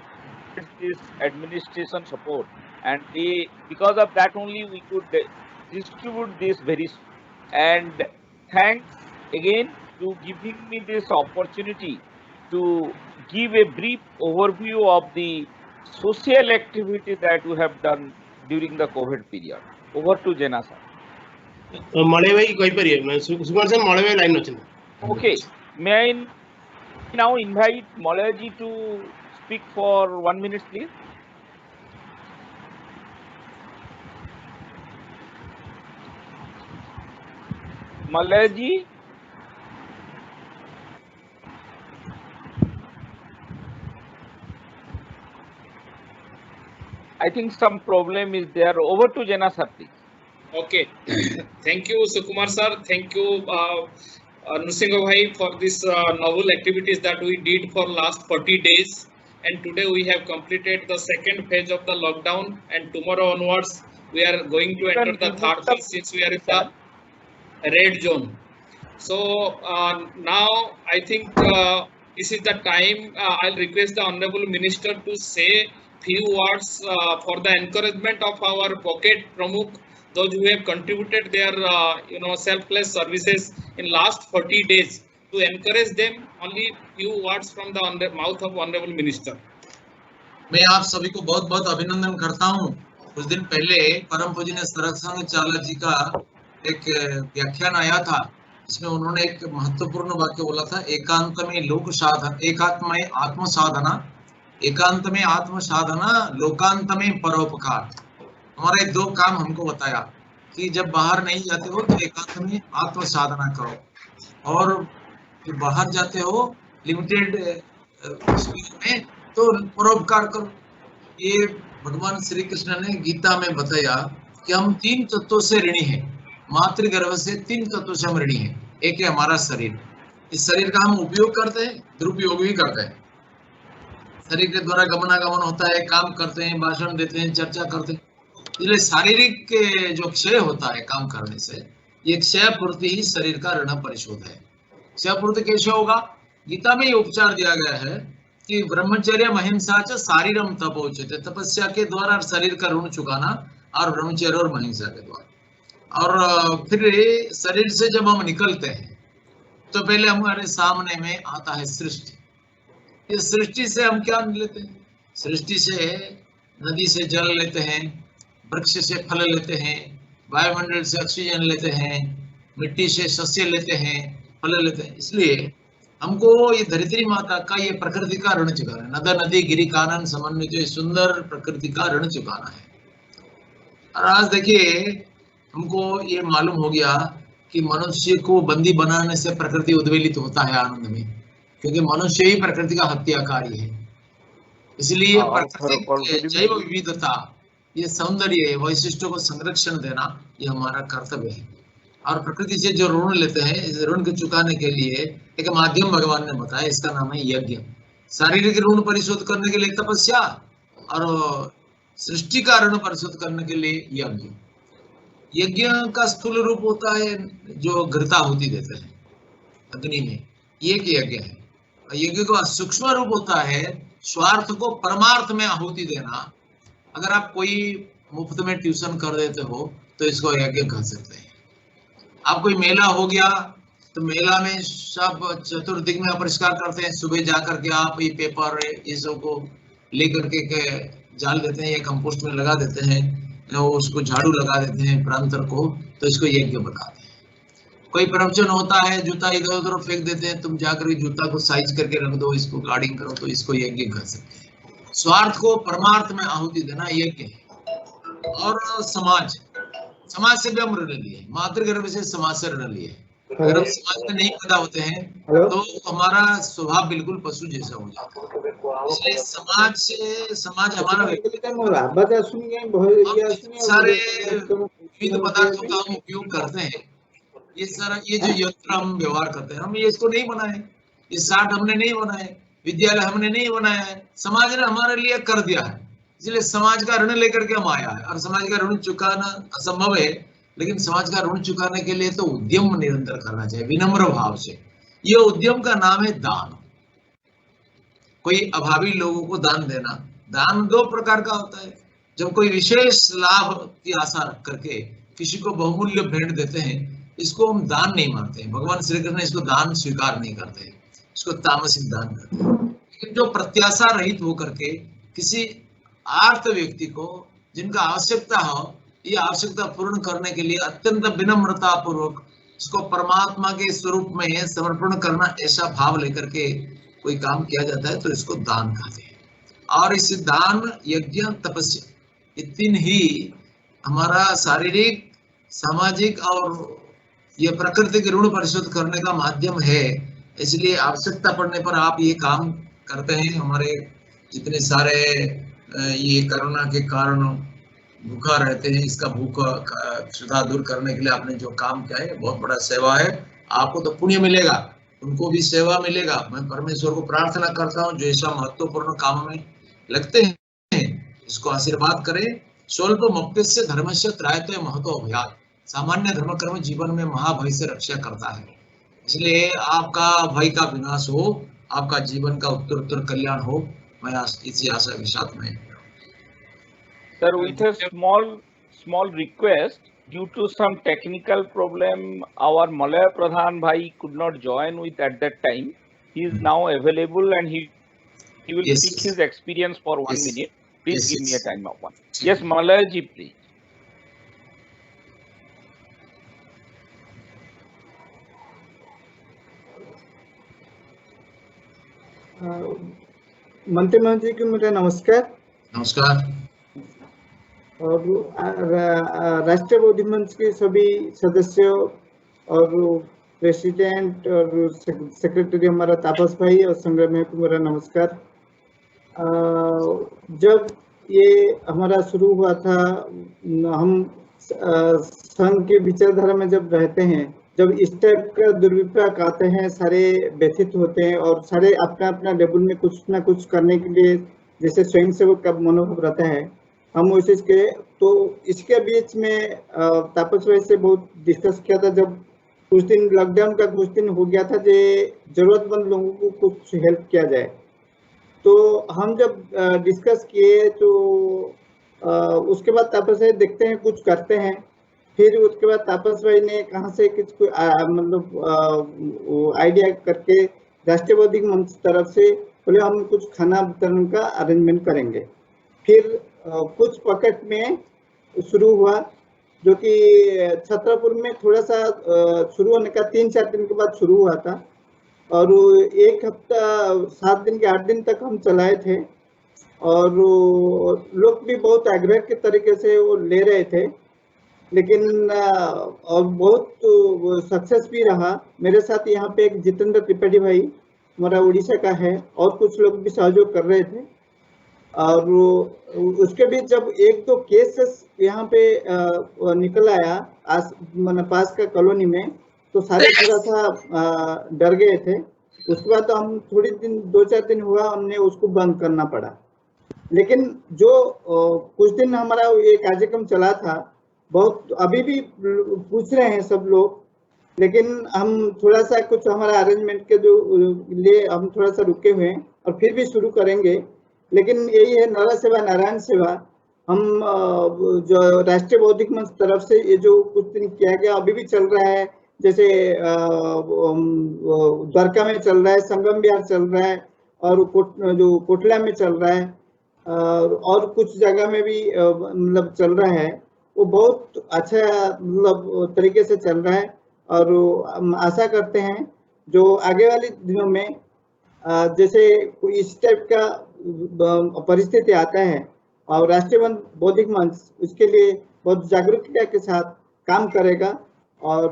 this administration support, and they, because of that only we could distribute this very soon. And thanks again to giving me this opportunity to give a brief overview of the social activity that we have done during the COVID period. Over to Jena sir. मले भाई कोई परिये मैं सुकुमार sir मले भाई line नचन. Okay, may I now invite Malay ji to speak for 1 minute, please? Malay ji. I think some problem is there. Over to Jena sir, please. Okay. Thank you, Sukumar sir. Thank you, Nrsimha bhai, for this novel activities that we did for last 40 days. And today we have completed the second phase of the lockdown. And tomorrow onwards, we are going to enter the third phase since we are in the red zone. So now I think this is the time I'll request the Honorable Minister to say few words for the encouragement of our pocket pramukh, those who have contributed their selfless services in last 40 days, to encourage them. Only few words from the mouth of Honorable Minister. मैं आप सभी को बहुत बहुत अभिनंदन करता हूं। कुछ दिन पहले परम पूजनीय सरकसंघ चाला जी का एक व्याख्यान आया था, इसमें उन्होंने एक महत्वपूर्ण वाक्य बोला था, एकांत में लोक साधना, एकांत में आत्म साधना, एकांत में आत्म साधना, लोकांत में परोपकार। हमारे दो काम हमको बताया कि जब बाहर नहीं जाते हो तो एकांत में आत्म साधना करो, और जब बाहर जाते हो लिमिटेड में तो परोपकार करो। ये भगवान श्री कृष्ण ने गीता में बताया कि हम 3 तत्वों से ऋणी हैं, मातृगर्भ से 3 तत्वों से हम ऋणी हैं। एक है हमारा शरीर, इस शरीर का हम उपयोग करते हैं, दुरुपयोग भी करते हैं। शरीर के द्वारा गमनागमन होता है, काम करते हैं, भाषण देते हैं, चर्चा करते हैं, इसलिए शारीरिक जो क्षय होता है काम करने से, ये क्षय पूर्ति ही शरीर का ऋण परिशोध है। क्षय पूर्ति कैसे होगा? गीता में ये उपचार दिया गया है कि ब्रह्मचर्य महिंसा च शारीरम तपोच्यते, तपस्या के द्वारा शरीर का ऋण चुकाना, और ब्रह्मचर्य और महिंसा के द्वारा। और फिर शरीर से जब हम निकलते हैं तो पहले हमारे सामने में आता है सृष्टि। इस सृष्टि से हम क्या लेते हैं? सृष्टि से नदी से जल लेते हैं, वृक्ष से फल लेते हैं, वायुमंडल से ऑक्सीजन लेते हैं, मिट्टी से सस्य लेते हैं, फल लेते हैं। इसलिए हमको ये धरित्री माता का, ये प्रकृति का ऋण चुकाना है। नद नदी गिरी कानन समन्वित सुंदर प्रकृति का ऋण चुकाना है। और आज देखिए हमको ये मालूम हो गया कि मनुष्य को बंदी बनाने से प्रकृति उद्वेलित होता है आनंद में, क्योंकि मनुष्य ही प्रकृति का हत्याकारी है। इसलिए प्रकृति जैव विविधता, ये सौंदर्य, वैशिष्टों को संरक्षण देना, ये हमारा कर्तव्य है। और प्रकृति से जो ऋण लेते हैं, इस ऋण को चुकाने के लिए एक माध्यम भगवान ने बताया, इसका नाम है यज्ञ। शारीरिक ऋण परिशोध करने के लिए तपस्या, और सृष्टि का ऋण परिशोध करने के लिए यज्ञ। यज्ञ का स्थूल रूप होता है जो घृताहुति देते हैं अग्नि में, ये एक यज्ञ है। और यज्ञ का सूक्ष्म रूप होता है स्वार्थ को परमार्थ में आहुति देना। अगर आप कोई मुफ्त में ट्यूशन कर देते हो तो इसको यज्ञ कह सकते हैं। आप कोई मेला हो गया तो मेला में सब चतुर्दिक में अपरिष्कार करते हैं, सुबह जाकर के आप ये पेपर ये सब को लेकर के जाल देते हैं या कंपोस्ट में लगा देते हैं, उसको झाड़ू लगा देते हैं प्रांतर को, तो इसको यज्ञ बताते हैं। कोई प्रवचन होता है, जूता इधर उधर फेंक देते हैं, तुम जाकर जूता को साइज करके रख दो, इसको गार्डिंग करो, तो इसको यज्ञ कह सकते हैं। स्वार्थ को परमार्थ में आहुति देना यज्ञ है। और समाज से भी हम ऋण लिए, मातृगर्भ से समाज से ऋण लिए। अगर हम समाज में नहीं पैदा होते हैं तो हमारा स्वभाव बिल्कुल पशु जैसा हो जाता है। इसलिए समाज हमारा सारे विविध पदार्थों का हम उपयोग करते हैं। ये सारा ये जो यंत्र हम व्यवहार करते हैं, हम ये इसको नहीं बनाए, ये साठ हमने नहीं बनाए, विद्यालय हमने नहीं बनाया है, समाज ने हमारे लिए कर दिया है। इसलिए समाज का ऋण लेकर के हम आया है, और समाज का ऋण चुकाना असंभव है, लेकिन समाज का ऋण चुकाने के लिए तो उद्यम निरंतर करना चाहिए विनम्र भाव से। ये उद्यम का नाम है दान। कोई अभावी लोगों को दान देना। दान दो प्रकार का होता है। जब कोई विशेष लाभ की आशा रख करके किसी को बहुमूल्य भेंट देते हैं, इसको हम दान नहीं मानते। भगवान श्री कृष्ण इसको दान स्वीकार नहीं करते, इसको तामसिक दान करते हैं। लेकिन जो प्रत्याशा रहित होकर के किसी आर्त व्यक्ति को जिनका आवश्यकता हो, ये आवश्यकता पूर्ण करने के लिए अत्यंत विनम्रता पूर्वक इसको परमात्मा के स्वरूप में समर्पण करना, ऐसा भाव लेकर के कोई काम किया जाता है तो इसको दान कहते हैं। और इस दान, यज्ञ, तपस्या, ये तीन ही हमारा शारीरिक, सामाजिक और ये प्रकृति के ऋण परिशोध करने का माध्यम है। इसलिए आवश्यकता पड़ने पर आप ये काम करते हैं। हमारे जितने सारे ये कोरोना के कारण भूखा रहते हैं, इसका भूख क्षुधा दूर करने के लिए आपने जो काम किया है बहुत बड़ा सेवा है। आपको तो पुण्य मिलेगा, उनको भी सेवा मिलेगा। मैं परमेश्वर को प्रार्थना करता हूँ जो ऐसा महत्वपूर्ण काम में लगते हैं इसको आशीर्वाद करें। स्वल्पमप्यस्य धर्मस्य त्रायते महतो भयात्। सामान्य धर्म कर्म जीवन में महाभय से रक्षा करता है। इसलिए आपका भय का विनाश हो, आपका जीवन का उत्तरोत्तर कल्याण हो, मैं इसी आशा के साथ में। Sir, with a small request, due to some technical problem, our Malaya Pradhan Bhai could not join with at that time. He is now available and he will speak his experience for 1 minute. Please give me a time of one. Yes, Malaya ji, please. मंत्री महोदय जी को मेरा नमस्कार। नमस्कार। और राष्ट्रीय बौद्धिक मंच के सभी सदस्यों और प्रेसिडेंट और सेक्रेटरी हमारा तापस भाई और संग्राम भाई को मेरा नमस्कार। जब ये हमारा शुरू हुआ था, हम संघ के विचारधारा में जब रहते हैं, जब इस टाइप का दुर्विपाक आते हैं, सारे व्यथित होते हैं और सारे अपना अपना लेवल में कुछ ना कुछ करने के लिए जैसे स्वयंसेवक का मनोभाव रहता है, हम कोशिश के। तो इसके बीच में तापस भाई से बहुत डिस्कस किया था। जब कुछ दिन लॉकडाउन का कुछ दिन हो गया था, जो जरूरतमंद लोगों को कुछ हेल्प किया जाए, तो हम जब डिस्कस किए तो उसके बाद तापस भाई देखते हैं कुछ करते हैं। फिर उसके बाद तापस भाई ने कहाँ से कुछ मतलब आइडिया करके राष्ट्रीय बौद्धिक मंच तरफ से बोले हम कुछ खाना वितरण का अरेंजमेंट करेंगे। फिर कुछ पॉकेट में शुरू हुआ, जो कि छतरपुर में थोड़ा सा शुरू होने का 3-4 दिन के बाद शुरू हुआ था, और 1 हफ्ता 7 दिन के 8 दिन तक हम चलाए थे। और लोग भी बहुत आग्रह के तरीके से वो ले रहे थे, लेकिन और बहुत सक्सेस भी रहा। मेरे साथ यहाँ पे एक जितेंद्र त्रिपाठी भाई हमारा उड़ीसा का है, और कुछ लोग भी सहयोग कर रहे थे। और उसके बीच जब एक दो केसेस यहाँ पे निकल आया मैंने पास का कॉलोनी में, तो सारे थोड़ा सा डर गए थे। उसके बाद तो हम थोड़ी दिन 2-4 दिन हुआ हमने उसको बंद करना पड़ा। लेकिन जो कुछ दिन हमारा ये कार्यक्रम चला था, बहुत अभी भी पूछ रहे हैं सब लोग, लेकिन हम थोड़ा सा कुछ हमारा अरेंजमेंट के जो लिए हम थोड़ा सा रुके हुए हैं और फिर भी शुरू करेंगे। लेकिन यही है नर सेवा नारायण सेवा। हम जो राष्ट्रीय बौद्धिक मंच तरफ से ये जो कुछ दिन किया गया अभी भी चल रहा है, जैसे द्वारका में चल रहा है, संगम विहार चल रहा है, और जो कोटला में चल रहा है, और कुछ जगह में भी मतलब चल रहा है। वो बहुत अच्छा मतलब तरीके से चल रहा है, और हम आशा करते हैं जो आगे वाले दिनों में जैसे कोई इस टाइप का परिस्थिति आता है और राष्ट्रीय बौद्धिक मंच उसके लिए बहुत जागरूकता के साथ काम करेगा। और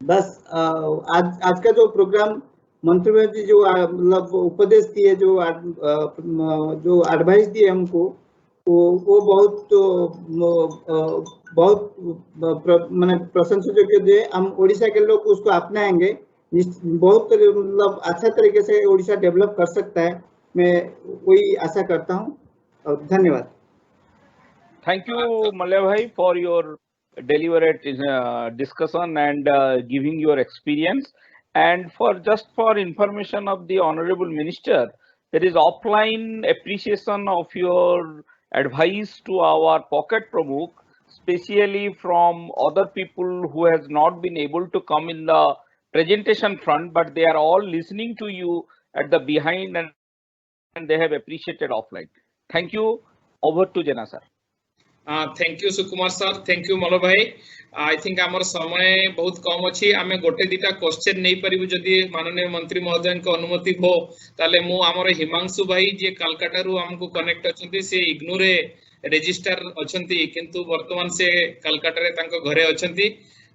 बस आज का जो प्रोग्राम मंत्री जी जो मतलब उपदेश दिए, जो एडवाइस दिए हमको, वो बहुत मैंने प्रशंसनीय दिए। हम उड़ीसा के लोग उसको अपनाएंगे, बहुत मतलब अच्छा तरीके से उड़ीसा डेवलप कर सकता है, मैं वही आशा करता हूँ। और धन्यवाद। Thank you, Malay bhai, for your deliberate discussion and giving your experience. And for information of the Honorable Minister, there is offline appreciation of your advice to our pocket pramukh, especially from other people who has not been able to come in the presentation front, but they are all listening to you at the behind, and they have appreciated offline. Thank you. Over to Jena sir. Thank you Sukumar sir, thank you मलो भाई। I think आमर समय बहुत कम अच्छी, आम गोटे दिटा question नहीं पारिबु जदि माननीय मंत्री महोदय को अनुमति हो, ताले मु आमर हिमांशु भाई जे कलकत्ता रु हमको कनेक्ट अछंती, से इग्नू रे रजिस्टर अछंती, किंतु वर्तमान से कलकत्ता रे तांको घरे अछंती।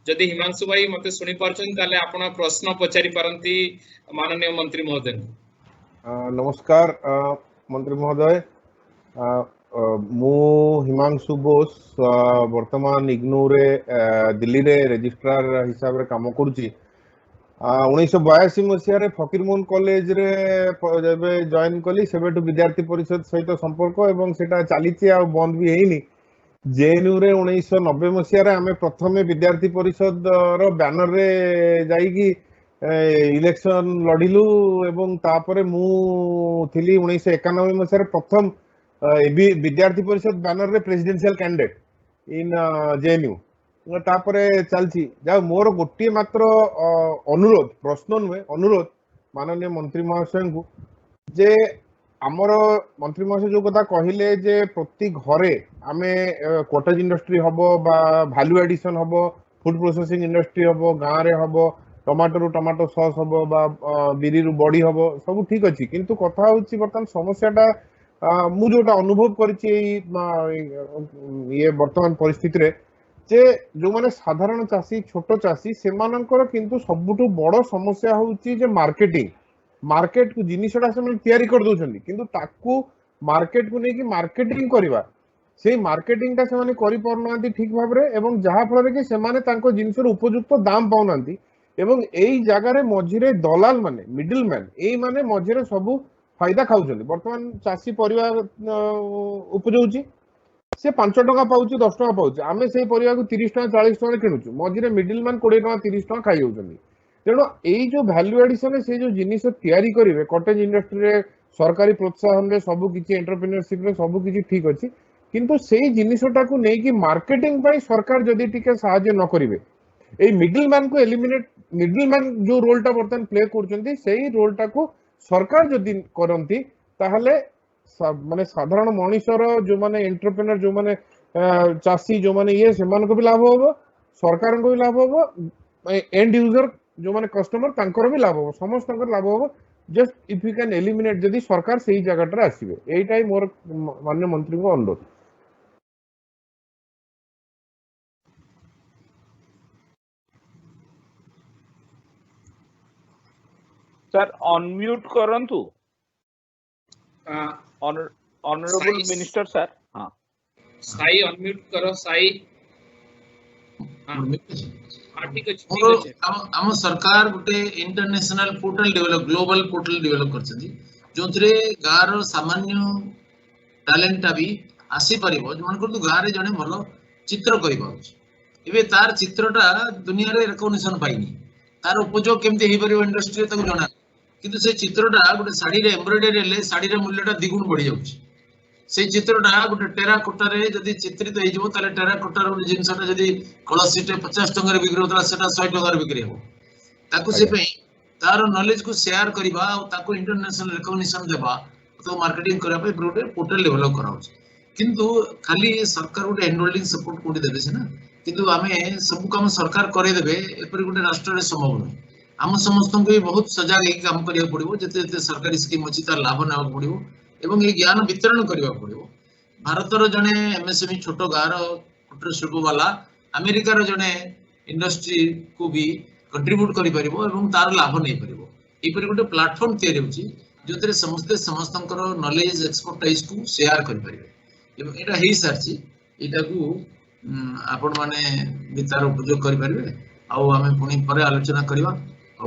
जदि हिमांशु भाई मते सुनि पारछन ताले आपण प्रश्न पचारि पारंती माननीय मंत्री महोदय। नमस्कार मंत्री महोदय, मु हिमांशु बोस वर्तमान इग्नू रे दिल्ली रे रजिस्ट्रार हिसाब रे काम करूची। 1982 मसीह फकीरमोहन कॉलेज रे जब जॉइन कली सेबेठु विद्यार्थी परिषद सहित संपर्क एवं सेटा चलीची आ बंद भी हेनी। जेएनयू रे 1990 मसीह आमे प्रथमे विद्यार्थी परिषद रो बैनर रे जाईकी इलेक्शन लड़िलु एवं तापरे मु थिली 1991 मसीह प्रथम विद्यार्थी परिषद बैनर रे प्रेसिडेंशियल कैंडिडेट इन जेएनयू। तापरे चलची जा मोर गोटे मात्र अनुरोध, प्रश्न नुहे अनुरोध माननीय मंत्री महाशय को, जे आमर मंत्री महाशय जो कथा कहले जे प्रति घरे आमे कॉटेज इंडस्ट्री हबो बा वैल्यू एडिशन हबो, फूड प्रोसेसिंग इंडस्ट्री हबो, गाँ रे हबो, टमाटो रु टमाटो सॉस हबो बा बिरी रु बड़ी हबो, सब ठीक अछि। किंतु कथा होछि वर्तमान समस्याटा मु जोटा अनुभव करिछि ये वर्तमान परिस्थिति रे, जे जो माने साधारण चाषी छोट चाषी से मानकर किंतु सबुठु बड़ समस्या होछि जे मार्केटिंग, मार्केट को जिनिसटा से तैयारी कर दोछन्ती, किंतु ताकू मार्केट को नेकी मार्केटिंग करबा, से मार्केटिंग ता से माने करि परनांती ठीक भाबरे, एवं जहा फल रे से माने तांको जिनिसर उपयुक्त दाम पाउनांती, एवं एई जगह रे मझिरे दलाल माने मिडिल मैन एई माने मझिरे सबु फायदा खाउछन्ती। वर्तमान चाषी परिवार उपजौची, से 5 टका पाउची 10 टका पाउची, आमे से परिवार को 30 टका 40 टका किनुछु, मझिरे मिडिल मैन 20 टका 30 टका खाइ होउछन्ती। तेणु एई जो वैल्यू एडिशन से जो जिनिस तैयारी करिवे कॉटेज इंडस्ट्री रे सरकारी प्रोत्साहन रे सब किछि एंटरप्रेन्योरशिप रे सब किछि ठीक अछि, किंतु सेई जिनिसटा को नै कि मार्केटिंग पई सरकार जदी टिके सहायता न करिवे, एई मिडिल मैन को एलिमिनेट, मिडिल मैन जो रोलटा वर्तमान प्ले करछन्ती सेई रोलटा को सरकार जदी करंती ताहले माने साधारण मनीषर जो माने एंटरप्रेन्योर जो माने चाषी जो माने ये सेमान को भी लाभ होबो, सरकार को भी लाभ होबो, एंड यूजर जो माने कस्टमर तांकर भी लाभ होबो, समस्त तांकर लाभ होबो। Just if you can eliminate जदी सरकार सेही जगह आसीबे, एईटाई मोर माननीय मंत्री को अनुरोध। सर अनम्यूट करंतु। Honourable minister sir. हाँ साई अनम्यूट करो साई। हाँ ठीक अछि ठीक अछि। हम सरकार गोटे international portal develop global portal develop करछथि जोथरे गार सामान्य टैलेंट भी आसी परिबो मन को गाँ रे जने भलो चित्र करि पाउछ एबे तार चित्रटा दुनिया रे रिकॉग्निशन पाइनी तार उपयोग केमते हे परिबो इंडस्ट्री रे ताको जणा किंतु से चित्रटा गोटे साड़ी रे एम्ब्रॉयडरी ले साड़ी रे मूल्यटा द्विगुण बढ़ी जाउछ से चित्रटा गोटे टेराकोटा रे जदी चित्रित हे जबो ताले टेराकोटा रो जिंसटा जदी कलसीटे 50 टଙ୍କା रे बिक्री होतला सेटा 100 टଙ୍କା रे बिक्री हो ताको से पे तार नॉलेज को शेयर करबा और ताको इंटरनेशनल रिकॉग्निशन देबा तो मार्केटिंग करा पे ब्रोडे पोर्टल डेवलप कराउछ किंतु खाली सरकार गोटे एनरोलिंग सपोर्ट कोडी देबे से ना किंतु आमे सब काम सरकार करे देबे एपरि गोटे राष्ट्र रे संभव न हम समस्त को भी बहुत सजाग हे काम करिया पड़िबो जते जते सरकारी स्कीम अछि तार लाभ नेबा पड़िबो एवं ए ज्ञान वितरण करिया पड़िबो भारत रो जने एमएसएमई छोटो गार कुटीर शिल्प वाला अमेरिका रो जने इंडस्ट्री को भी कंट्रीब्यूट करि परिबो एवं तार लाभ नै परिबो एपरि गोटे प्लेटफॉर्म तयारी होछि जोतरे समस्तंकर नॉलेज एक्सपर्टाइज को शेयर करि परिबे एवं एटा हेई सारछि एटा को आपण माने विचार उपयोग करि परिबे आ आमे पुनी परे आलोचना करबा आ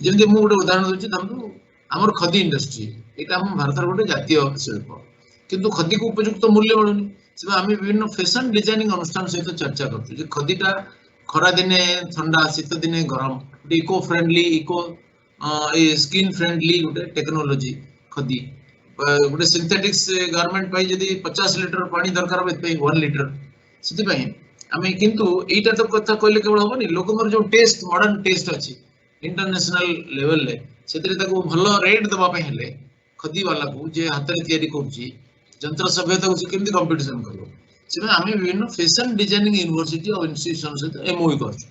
जेंति मु गोटे उदाहरण दोछि तमु हमर खदी इंडस्ट्री एटा हम भारत रो गोटे जातीय शिल्प किंतु खदी को उपयुक्त मूल्य मिलुनी से आमे विभिन्न फैशन डिजाइनिंग अनुष्ठान सहित चर्चा करछु जे खदीटा खरा दिने ठंडा शीत दिने गरम eco friendly eco skin friendly गोटे टेक्नोलॉजी खदी गोटे सिंथेटिक्स गारमेंट पाई जदी 50 लीटर पानी दरकार होय पे 1 लीटर सिति पाई आमे किंतु एटा तो कथा कहले केवल होबनी लोकमर जो टेस्ट मॉडर्न टेस्ट अछि इंटरनेशनल लेवल ले सेतरे ताको भलो रेट दबा पे हेले खदी वाला को जे हाथ रे तयारी करछि जंत्र सभ्यता को केमति कंपटीशन करबो से आमे विभिन्न फैशन डिजाइनिंग यूनिवर्सिटी और इंस्टीट्यूशन से एमओयू करछु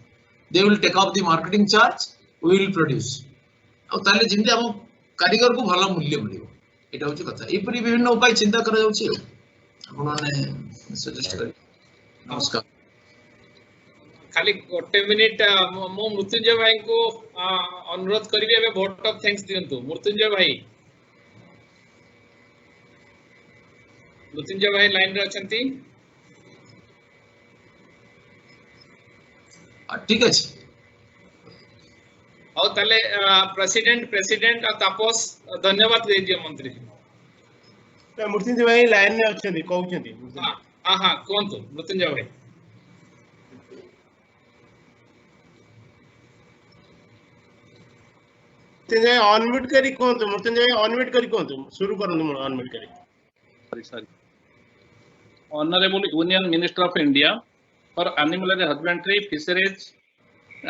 they will take up the marketing charge we will produce और ताले जिंदे हम कारीगर को भलो मूल्य मिलिबो एटा होची कथा एपरि विभिन्न उपाय चिंता करा जाउछि आपण माने सजेस्ट करी नमस्कार खाली गोटे मिनिट मो मृत्युंजय भाई को अनुरोध करिवे एबे वोट ऑफ थैंक्स दियंतु मृत्युंजय भाई लाइन रे अछंती ठीक अछि और ताले प्रेसिडेंट तापस धन्यवाद दे मंत्री मृत्युंजय भाई लाइन में अछंती कहउछंती हां कोंतु मृत्युंजय भाई मृत्युंजय अनम्यूट करी कोंतु मृत्युंजय अनम्यूट करी कोंतु शुरू करनु म अनम्यूट करी sorry honorable union minister of india for animal husbandry fisheries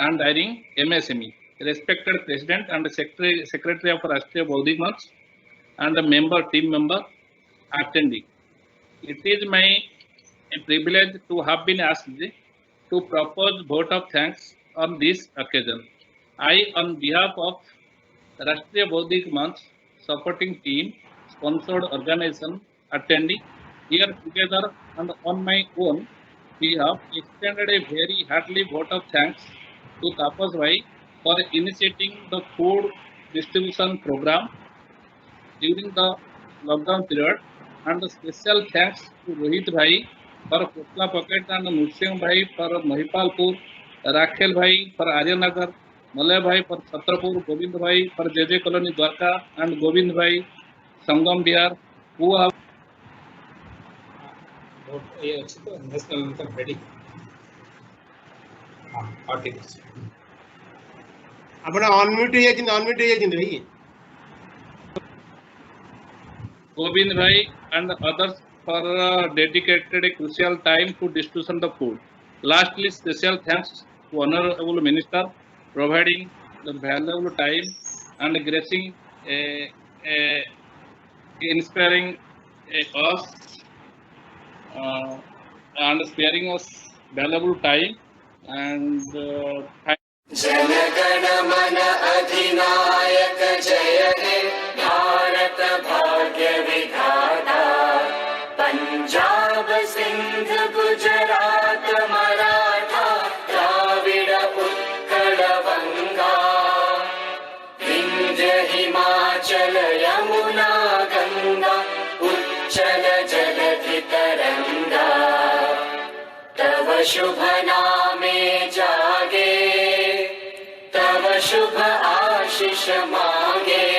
and dairying msme respected president and secretary of Rashtriya Bodhik Manch and a team member attending. It is my privilege to have been asked to propose vote of thanks on this occasion. I, on behalf of Rashtriya Bodhik Manch supporting team, sponsored organization attending here together and on my own behalf, extended a very hearty vote of thanks to Tapas Bhai for initiating the food distribution program during the lockdown period, and special thanks to Rohit Bhai for Kotla Pocket and Nushyam Bhai for Mahipalpur, Rakhel Bhai for Aryanagar, Malay Bhai for Chhatrapur, Govind Bhai for JJ Colony Dwarka, and Govind Bhai Sangam Bihar, who have national anthem ready. आपण unmute हे जिंद भाई Govind Bhai and others for dedicated a crucial time to distribution the food. Lastly, special thanks to honorable minister providing the valuable time and gracing inspiring us and sparing us valuable time and जनगण मन अधिनायक जय हे भारत भाग्य विधाता पंजाब सिंध गुजरात मराठा द्राविड़ उत्कल बंगा विंध्य हिमाचल यमुना गंगा शुभ नामे जागे, तव शुभ आशीष मांगे।